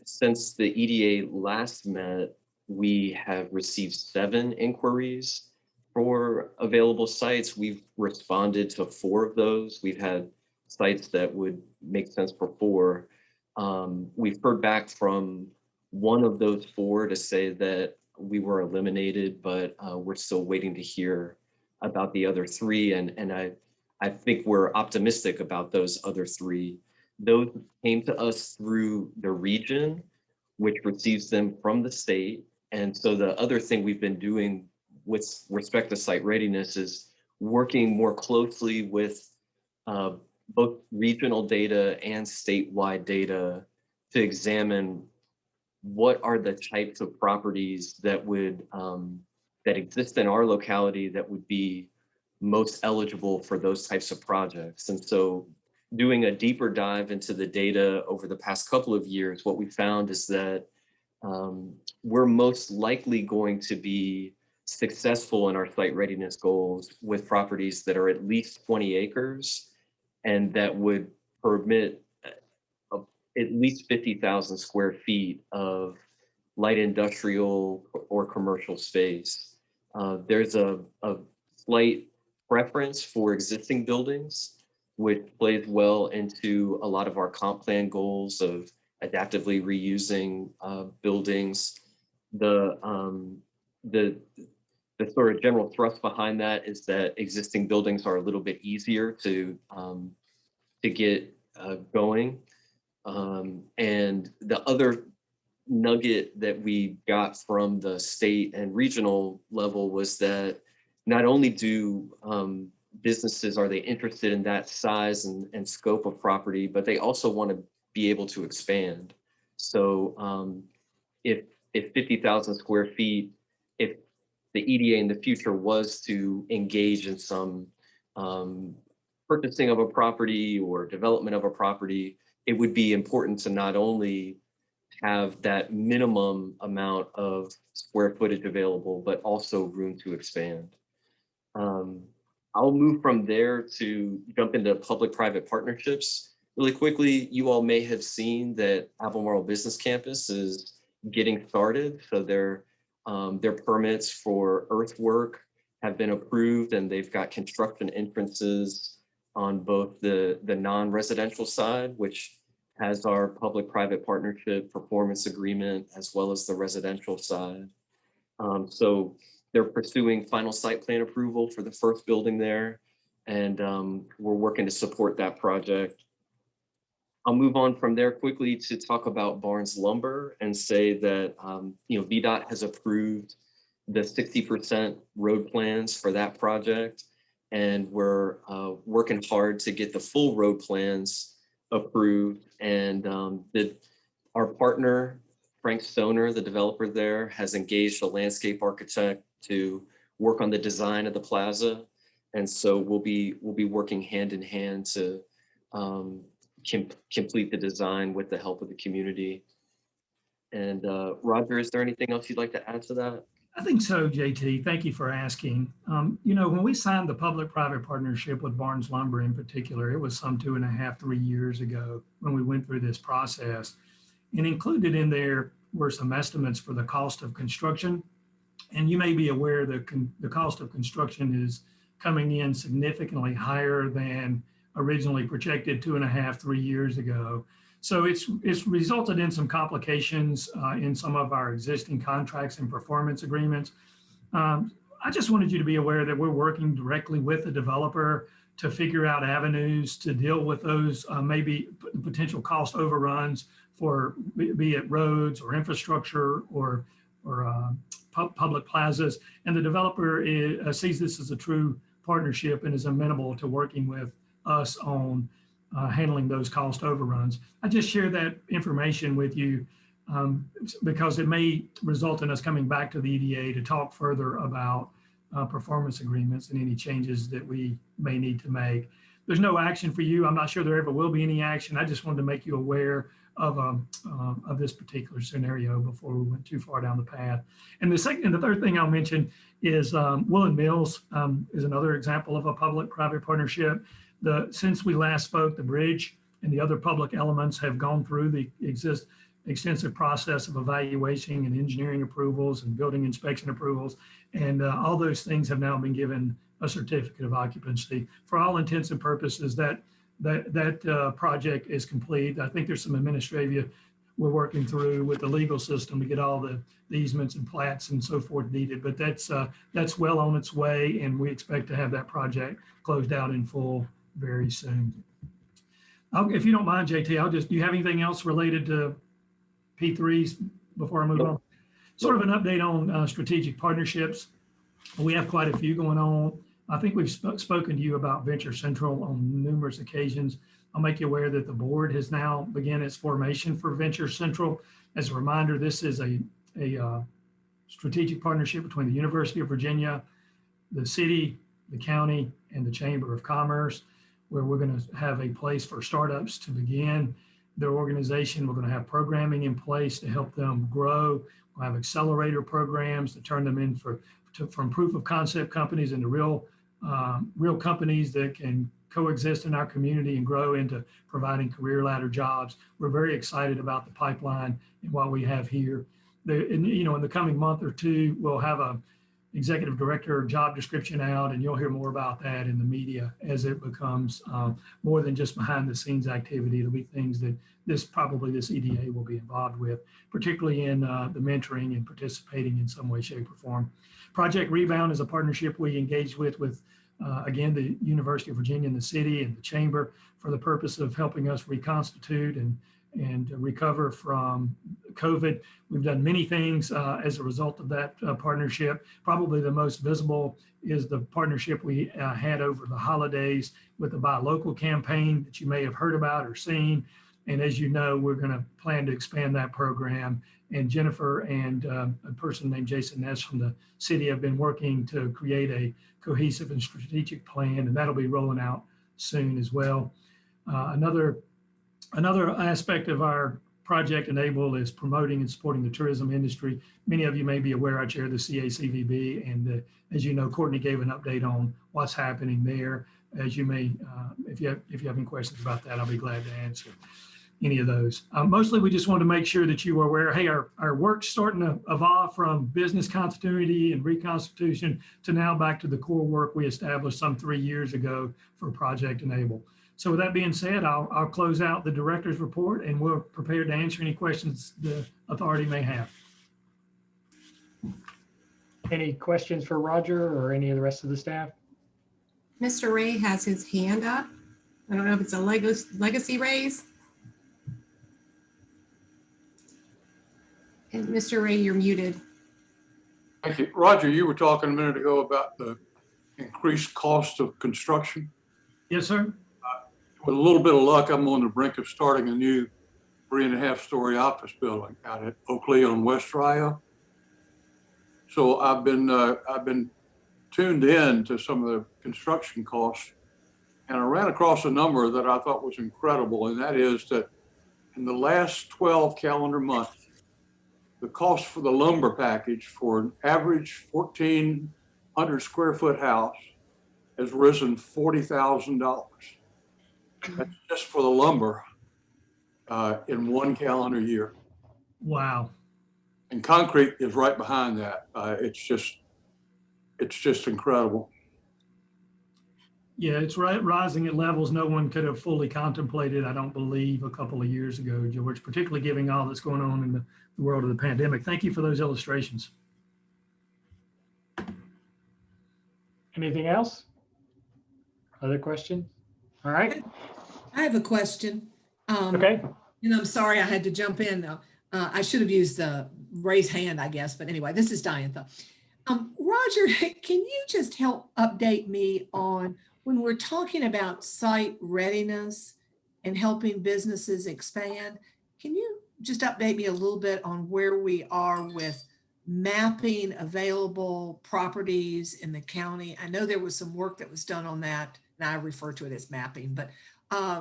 Since the EDA last met, we have received 7 inquiries for available sites. We've responded to 4 of those. We've had sites that would make sense for 4. We've heard back from 1 of those 4 to say that we were eliminated, but we're still waiting to hear about the other 3. And I think we're optimistic about those other 3. Those came to us through the region, which receives them from the state. And so the other thing we've been doing with respect to site readiness is working more closely with both regional data and statewide data to examine what are the types of properties that would that exist in our locality that would be most eligible for those types of projects. And so doing a deeper dive into the data over the past couple of years, what we found is that we're most likely going to be successful in our site readiness goals with properties that are at least 20 acres and that would permit at least 50,000 square feet of light industrial or commercial space. There's a slight preference for existing buildings, which plays well into a lot of our comp plan goals of adaptively reusing buildings. The sort of general thrust behind that is that existing buildings are a little bit easier to get going. And the other nugget that we got from the state and regional level was that not only do businesses, are they interested in that size and scope of property, but they also want to be able to expand. So if 50,000 square feet, if the EDA in the future was to engage in some purchasing of a property or development of a property, it would be important to not only have that minimum amount of square footage available, but also room to expand. I'll move from there to jump into public-private partnerships really quickly. You all may have seen that Albemarle Business Campus is getting started. So their permits for earthwork have been approved, and they've got construction entrances on both the non-residential side, which has our public-private partnership performance agreement, as well as the residential side. So they're pursuing final site plan approval for the first building there, and we're working to support that project. I'll move on from there quickly to talk about Barnes Lumber and say that VDOT has approved the 60% road plans for that project, and we're working hard to get the full road plans approved. And our partner, Frank Stoner, the developer there, has engaged a landscape architect to work on the design of the plaza. And so we'll be working hand in hand to complete the design with the help of the community. And Roger, is there anything else you'd like to add to that? I think so, JT. Thank you for asking. When we signed the public-private partnership with Barnes Lumber in particular, it was some 2.5, 3 years ago when we went through this process. And included in there were some estimates for the cost of construction. And you may be aware that the cost of construction is coming in significantly higher than originally projected 2.5, 3 years ago. So it's resulted in some complications in some of our existing contracts and performance agreements. I just wanted you to be aware that we're working directly with the developer to figure out avenues to deal with those maybe potential cost overruns for be it roads or infrastructure or public plazas. And the developer sees this as a true partnership and is amenable to working with us on handling those cost overruns. I just share that information with you because it may result in us coming back to the EDA to talk further about performance agreements and any changes that we may need to make. There's no action for you. I'm not sure there ever will be any action. I just wanted to make you aware of this particular scenario before we went too far down the path. And the third thing I'll mention is Woolen Mills is another example of a public-private partnership. Since we last spoke, the bridge and the other public elements have gone through the extensive process of evaluation and engineering approvals and building inspection approvals. And all those things have now been given a certificate of occupancy. For all intents and purposes, that project is complete. I think there's some administrative we're working through with the legal system to get all the easements and plats and so forth needed, but that's well on its way, and we expect to have that project closed out in full very soon. If you don't mind, JT, do you have anything else related to P3s before I move on? Sort of an update on strategic partnerships. We have quite a few going on. I think we've spoken to you about Venture Central on numerous occasions. I'll make you aware that the board has now begun its formation for Venture Central. As a reminder, this is a strategic partnership between the University of Virginia, the city, the county, and the Chamber of Commerce, where we're going to have a place for startups to begin their organization. We're going to have programming in place to help them grow. We'll have accelerator programs to turn them in from proof of concept companies into real companies that can coexist in our community and grow into providing career ladder jobs. We're very excited about the pipeline and what we have here. In the coming month or two, we'll have a executive director job description out, and you'll hear more about that in the media as it becomes more than just behind the scenes activity. It'll be things that this EDA will be involved with, particularly in the mentoring and participating in some way, shape, or form. Project Rebound is a partnership we engaged with again, the University of Virginia and the city and the chamber for the purpose of helping us reconstitute and recover from COVID. We've done many things as a result of that partnership. Probably the most visible is the partnership we had over the holidays with the Buy Local campaign that you may have heard about or seen. And as you know, we're going to plan to expand that program. And Jennifer and a person named Jason Ness from the city have been working to create a cohesive and strategic plan, and that'll be rolling out soon as well. Another aspect of our Project Enable is promoting and supporting the tourism industry. Many of you may be aware I chair the CACVB, and as you know, Courtney gave an update on what's happening there. As you may, if you have any questions about that, I'll be glad to answer any of those. Mostly, we just want to make sure that you are aware, hey, our work's starting to evolve from business continuity and reconstitution to now back to the core work we established some 3 years ago for Project Enable. So with that being said, I'll close out the director's report, and we're prepared to answer any questions the authority may have. Any questions for Roger or any of the rest of the staff? Mr. Ray has his hand up. I don't know if it's a legacy raise. And Mr. Ray, you're muted. Thank you. Roger, you were talking a minute ago about the increased cost of construction. Yes, sir. With a little bit of luck, I'm on the brink of starting a new 3.5-story office building out at Oakley on West Rio. So I've been tuned in to some of the construction costs, and I ran across a number that I thought was incredible, and that is that in the last 12 calendar months, the cost for the lumber package for an average 1,400 square foot house has risen $40,000. That's just for the lumber in 1 calendar year. Wow. And concrete is right behind that. It's just incredible. Yeah, it's rising at levels no one could have fully contemplated, I don't believe, a couple of years ago, George, particularly given all that's going on in the world of the pandemic. Thank you for those illustrations. Anything else? Other questions? All right. I have a question. Okay. And I'm sorry I had to jump in though. I should have used the raise hand, I guess. But anyway, this is Diantha. Roger, can you just help update me on when we're talking about site readiness and helping businesses expand? Can you just update me a little bit on where we are with mapping available properties in the county? I know there was some work that was done on that, and I refer to it as mapping, but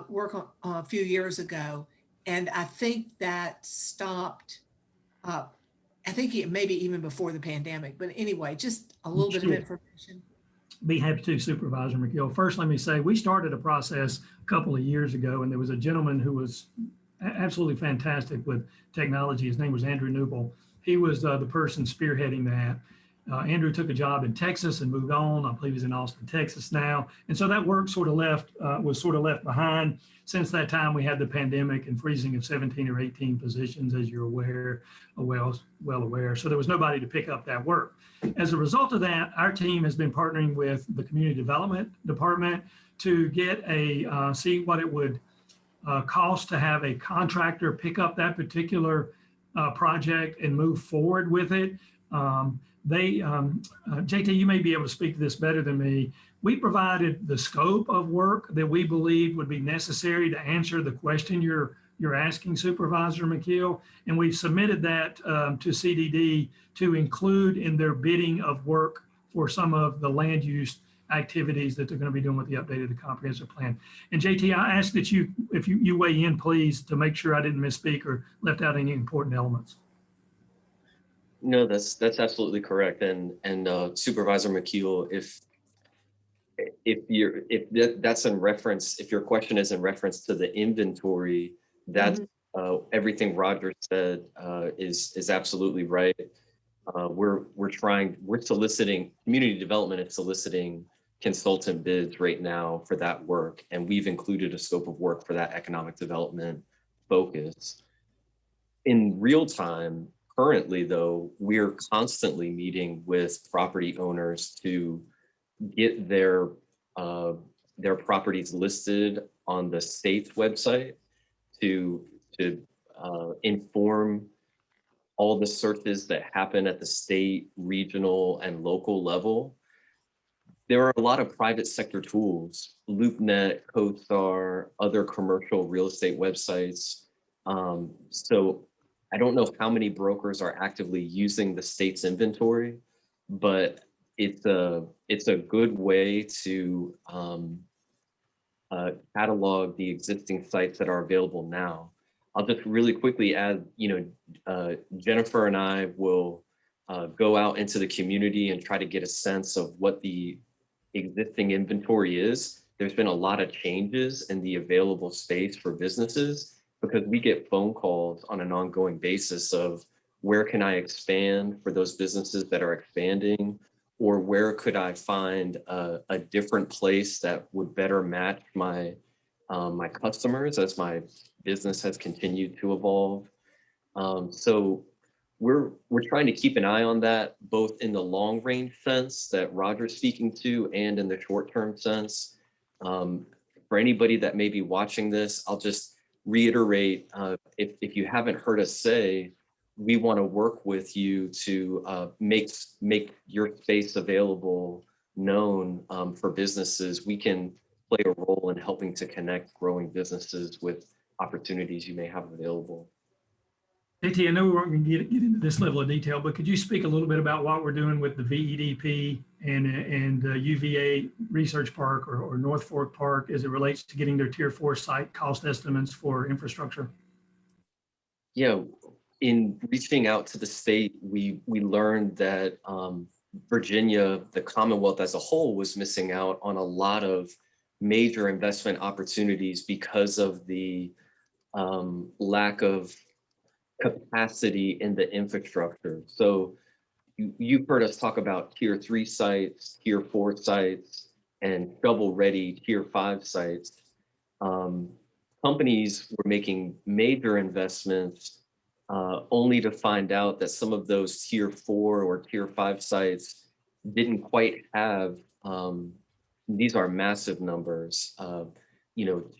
work on, a few years ago. And I think that stopped, I think it maybe even before the pandemic, but anyway, just a little bit of Sure. information. Be happy to, Supervisor McGill. First, let me say, we started a process a couple of years ago, and there was a gentleman who was absolutely fantastic with technology. His name was Andrew Newble. He was the person spearheading that. Andrew took a job in Texas and moved on. I believe he's in Austin, Texas now. And so that work sort of was sort of left behind. Since that time, we had the pandemic and freezing of 17 or 18 positions, as you're aware, well aware. So there was nobody to pick up that work. As a result of that, our team has been partnering with the Community Development Department to get see what it would cost to have a contractor pick up that particular project and move forward with it. JT, you may be able to speak to this better than me. We provided the scope of work that we believed would be necessary to answer the question you're asking, Supervisor McKeel, and we've submitted that to CDD to include in their bidding of work for some of the land use activities that they're going to be doing with the updated the comprehensive plan. And JT, I ask that if you weigh in, please, to make sure I didn't misspeak or left out any important elements. No, that's absolutely correct. And Supervisor McKeel, that's in reference, if your question is in reference to the inventory, that's everything Roger said is absolutely right. We're soliciting, community development is soliciting consultant bids right now for that work, and we've included a scope of work for that economic development focus. In real time, currently though, we're constantly meeting with property owners to get their properties listed on the state's website to inform all the searches that happen at the state, regional, and local level. There are a lot of private sector tools, LoopNet, CoStar, other commercial real estate websites. So I don't know how many brokers are actively using the state's inventory, but it's a good way to catalog the existing sites that are available now. I'll just really quickly add, Jennifer and I will go out into the community and try to get a sense of what the existing inventory is. There's been a lot of changes in the available space for businesses because we get phone calls on an ongoing basis of where can I expand for those businesses that are expanding, or where could I find a different place that would better match my my customers as my business has continued to evolve. So we're trying to keep an eye on that, both in the long range sense that Roger's speaking to and in the short term sense. For anybody that may be watching this, I'll just reiterate, if you haven't heard us say, we want to work with you to make your space available, known for businesses. We can play a role in helping to connect growing businesses with opportunities you may have available. JT, I know we weren't going to get into this level of detail, but could you speak a little bit about what we're doing with the VEDP and UVA Research Park or North Fork Park as it relates to getting their Tier 4 site cost estimates for infrastructure? Yeah, in reaching out to the state, we learned that Virginia, the Commonwealth as a whole, was missing out on a lot of major investment opportunities because of the lack of capacity in the infrastructure. So you've heard us talk about Tier 3 sites, Tier 4 sites, and shovel-ready Tier 5 sites. Companies were making major investments only to find out that some of those Tier 4 or Tier 5 sites didn't quite have, these are massive numbers, 2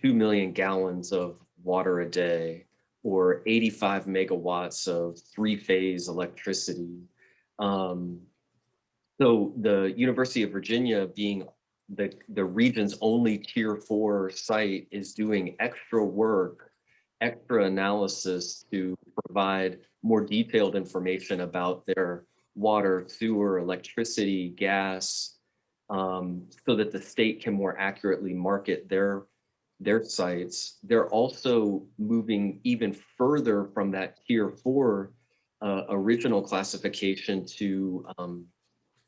million gallons of water a day, or 85 megawatts of three-phase electricity. So the University of Virginia, being the region's only Tier 4 site, is doing extra work, extra analysis to provide more detailed information about their water, sewer, electricity, gas, so that the state can more accurately market their their sites. They're also moving even further from that tier 4 original classification to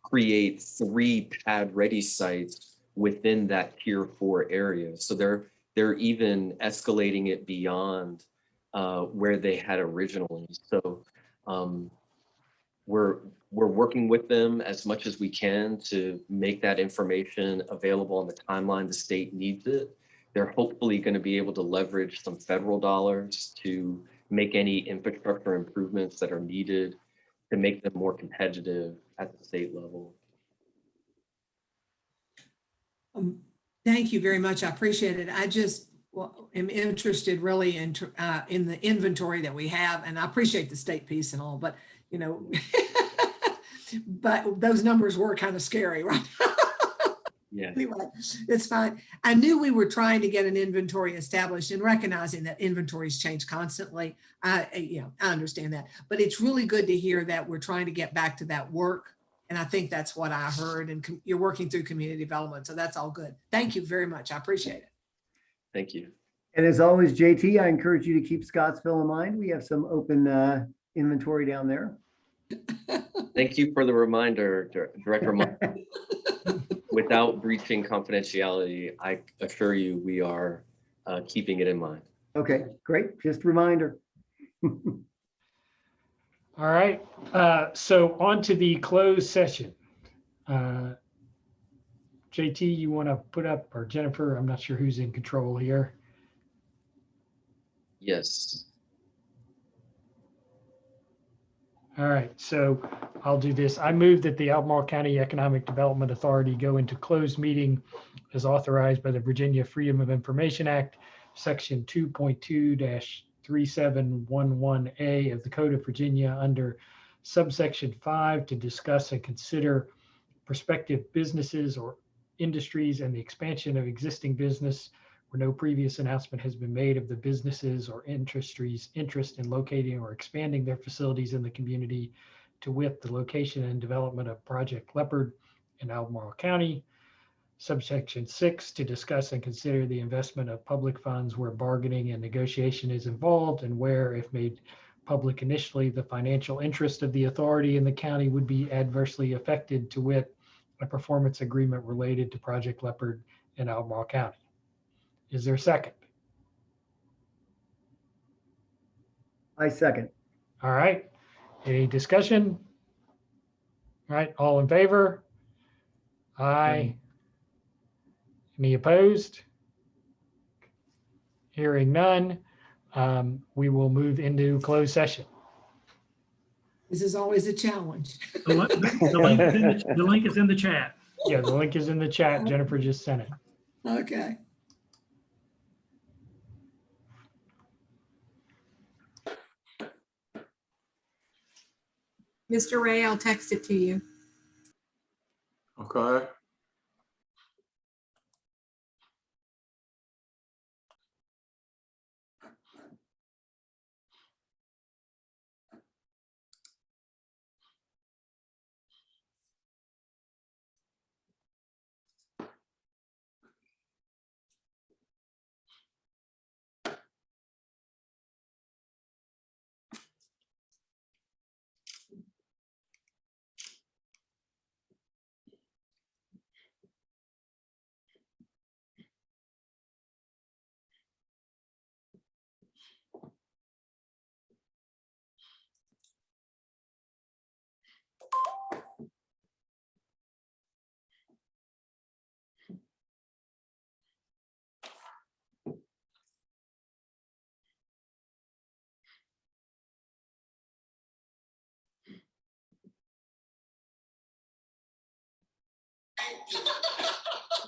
create 3 pad ready sites within that tier 4 area. So they're even escalating it beyond where they had originally. So we're working with them as much as we can to make that information available on the timeline the state needs it. They're hopefully going to be able to leverage some federal dollars to make any infrastructure improvements that are needed to make them more competitive at the state level. Thank you very much. I appreciate it. I just am interested really in the inventory that we have, and I appreciate the state piece and all, but you know, but those numbers were kind of scary, right? Yeah. Anyway, it's fine. I knew we were trying to get an inventory established and recognizing that inventories change constantly. I understand that, but it's really good to hear that we're trying to get back to that work. And I think that's what I heard, and you're working through community development. So that's all good. Thank you very much. I appreciate it. Thank you. And as always, JT, I encourage you to keep Scottsville in mind. We have some open inventory down there. Thank you for the reminder, Director. Without breaching confidentiality, I assure you we are keeping it in mind. Okay, great. Just a reminder. All right, so on to the closed session. JT, you want to put up, or Jennifer, I'm not sure who's in control here. Yes. All right, so I'll do this. I move that the Albemarle County Economic Development Authority go into closed meeting as authorized by the Virginia Freedom of Information Act, Section 2.2-3711A of the Code of Virginia under subsection 5 to discuss and consider prospective businesses or industries and the expansion of existing business where no previous announcement has been made of the businesses or industries' interest in locating or expanding their facilities in the community, to wit, the location and development of Project Leopard in Albemarle County. Subsection 6, to discuss and consider the investment of public funds where bargaining and negotiation is involved and where, if made public initially, the financial interest of the authority in the county would be adversely affected, to wit, a performance agreement related to Project Leopard in Albemarle County. Is there a second? I second. All right. Any discussion? All right. All in favor? Aye. Any opposed? Hearing none, we will move into closed session. This is always a challenge. The link is in the chat. Yeah, the link is in the chat. Jennifer just sent it. Okay. Mr. Ray, I'll text it to you. Okay.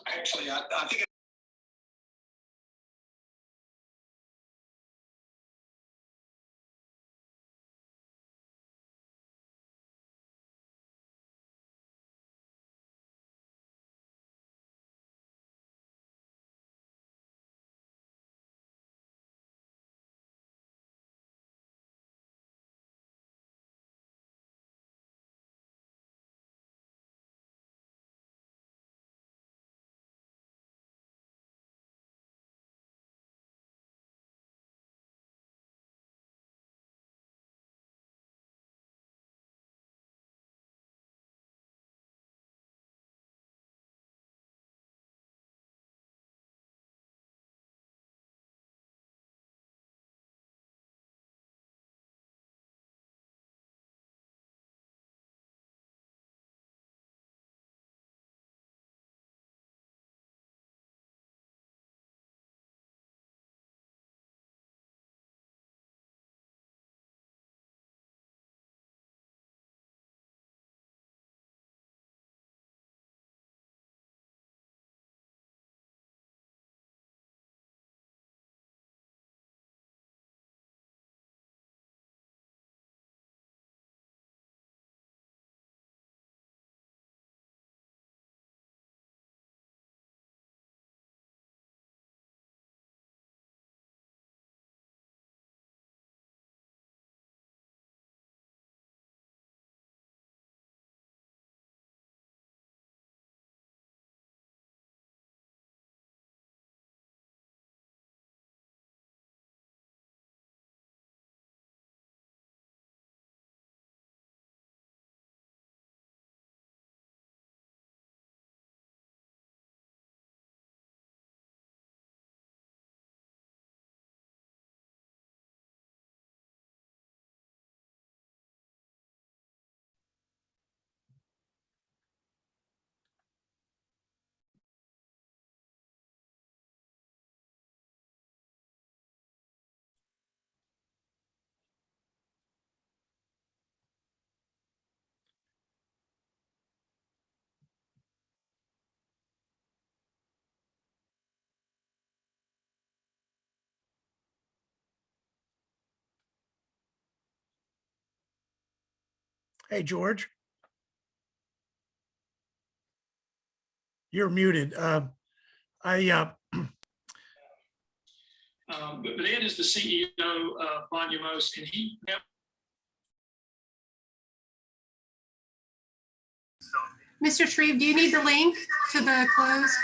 Actually, I think Hey, George. You're muted. But Ed is the CEO of Monumos, and he Mr. Shreve, do you need the link to the close?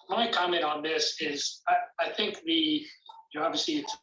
my comment on this is, I think obviously it's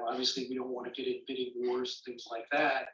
obviously we don't want to get in bidding wars, things like that.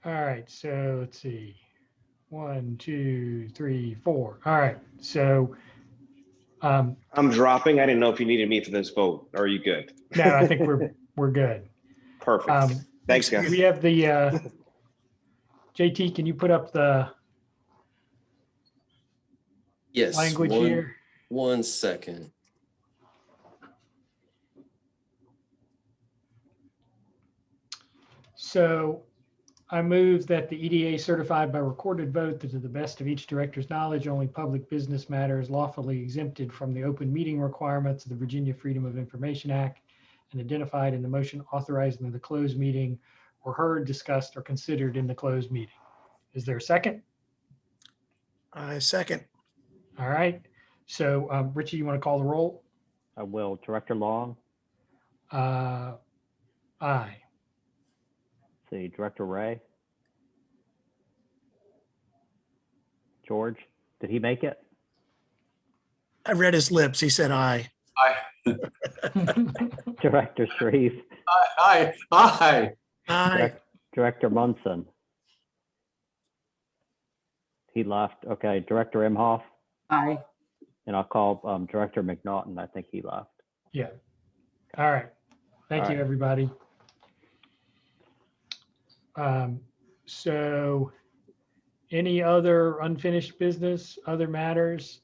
All right, so let's see. 1, 2, 3, 4. All right, so I'm dropping. I didn't know if you needed me for this vote. Are you good? no, I think we're good. Perfect. Thanks, guys. We have the JT, can you put up the Yes, language here? 1 second. So I move that the EDA certified by recorded vote that to the best of each director's knowledge, only public business matters lawfully exempted from the open meeting requirements of the Virginia Freedom of Information Act and identified in the motion authorizing the closed meeting were heard, discussed, or considered in the closed meeting. Is there a second? I second. All right. So Richie, you want to call the roll? I will. Director Long, Aye. see, Director Ray. George, did he make it? I read his lips. He said aye. Director Shreve, Aye. Aye. Director Munson. He left. Okay, Director Imhoff, Aye. and I'll call Director McNaughton. I think he left. Yeah. All right. Thank All you, right. everybody. So any other unfinished business, other matters?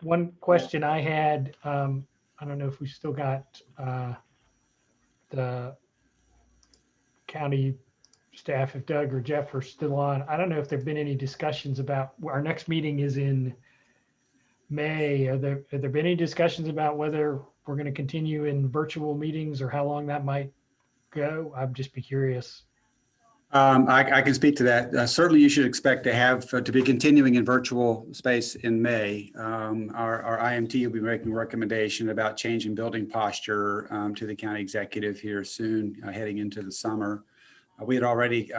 One question I had, I don't know if we still got the county staff, if Doug or Jeff are still on. I don't know if there've been any discussions about, our next meeting is in May. Have there been any discussions about whether we're going to continue in virtual meetings or how long that might go? I'd just be curious. I can speak to that. Certainly, you should expect to have to be continuing in virtual space in May. Our IMT will be making a recommendation about changing building posture to the county executive here soon, heading into the summer. We had already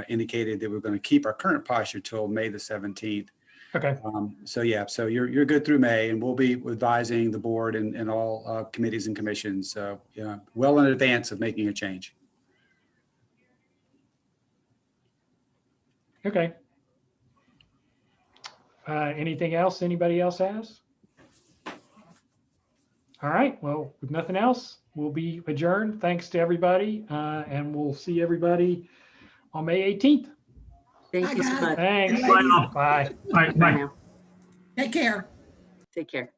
indicated that we're going to keep our current posture till May the 17th. Okay. So yeah, so you're good through May, and we'll be advising the board and all committees and commissions well in advance of making a change. Okay. Anything else anybody else has? All right. Well, with nothing else, we'll be adjourned. Thanks to everybody. And we'll see everybody on May 18th. Thank you so much. Thanks. Bye. Bye. Bye. Bye now. Take care. Take care.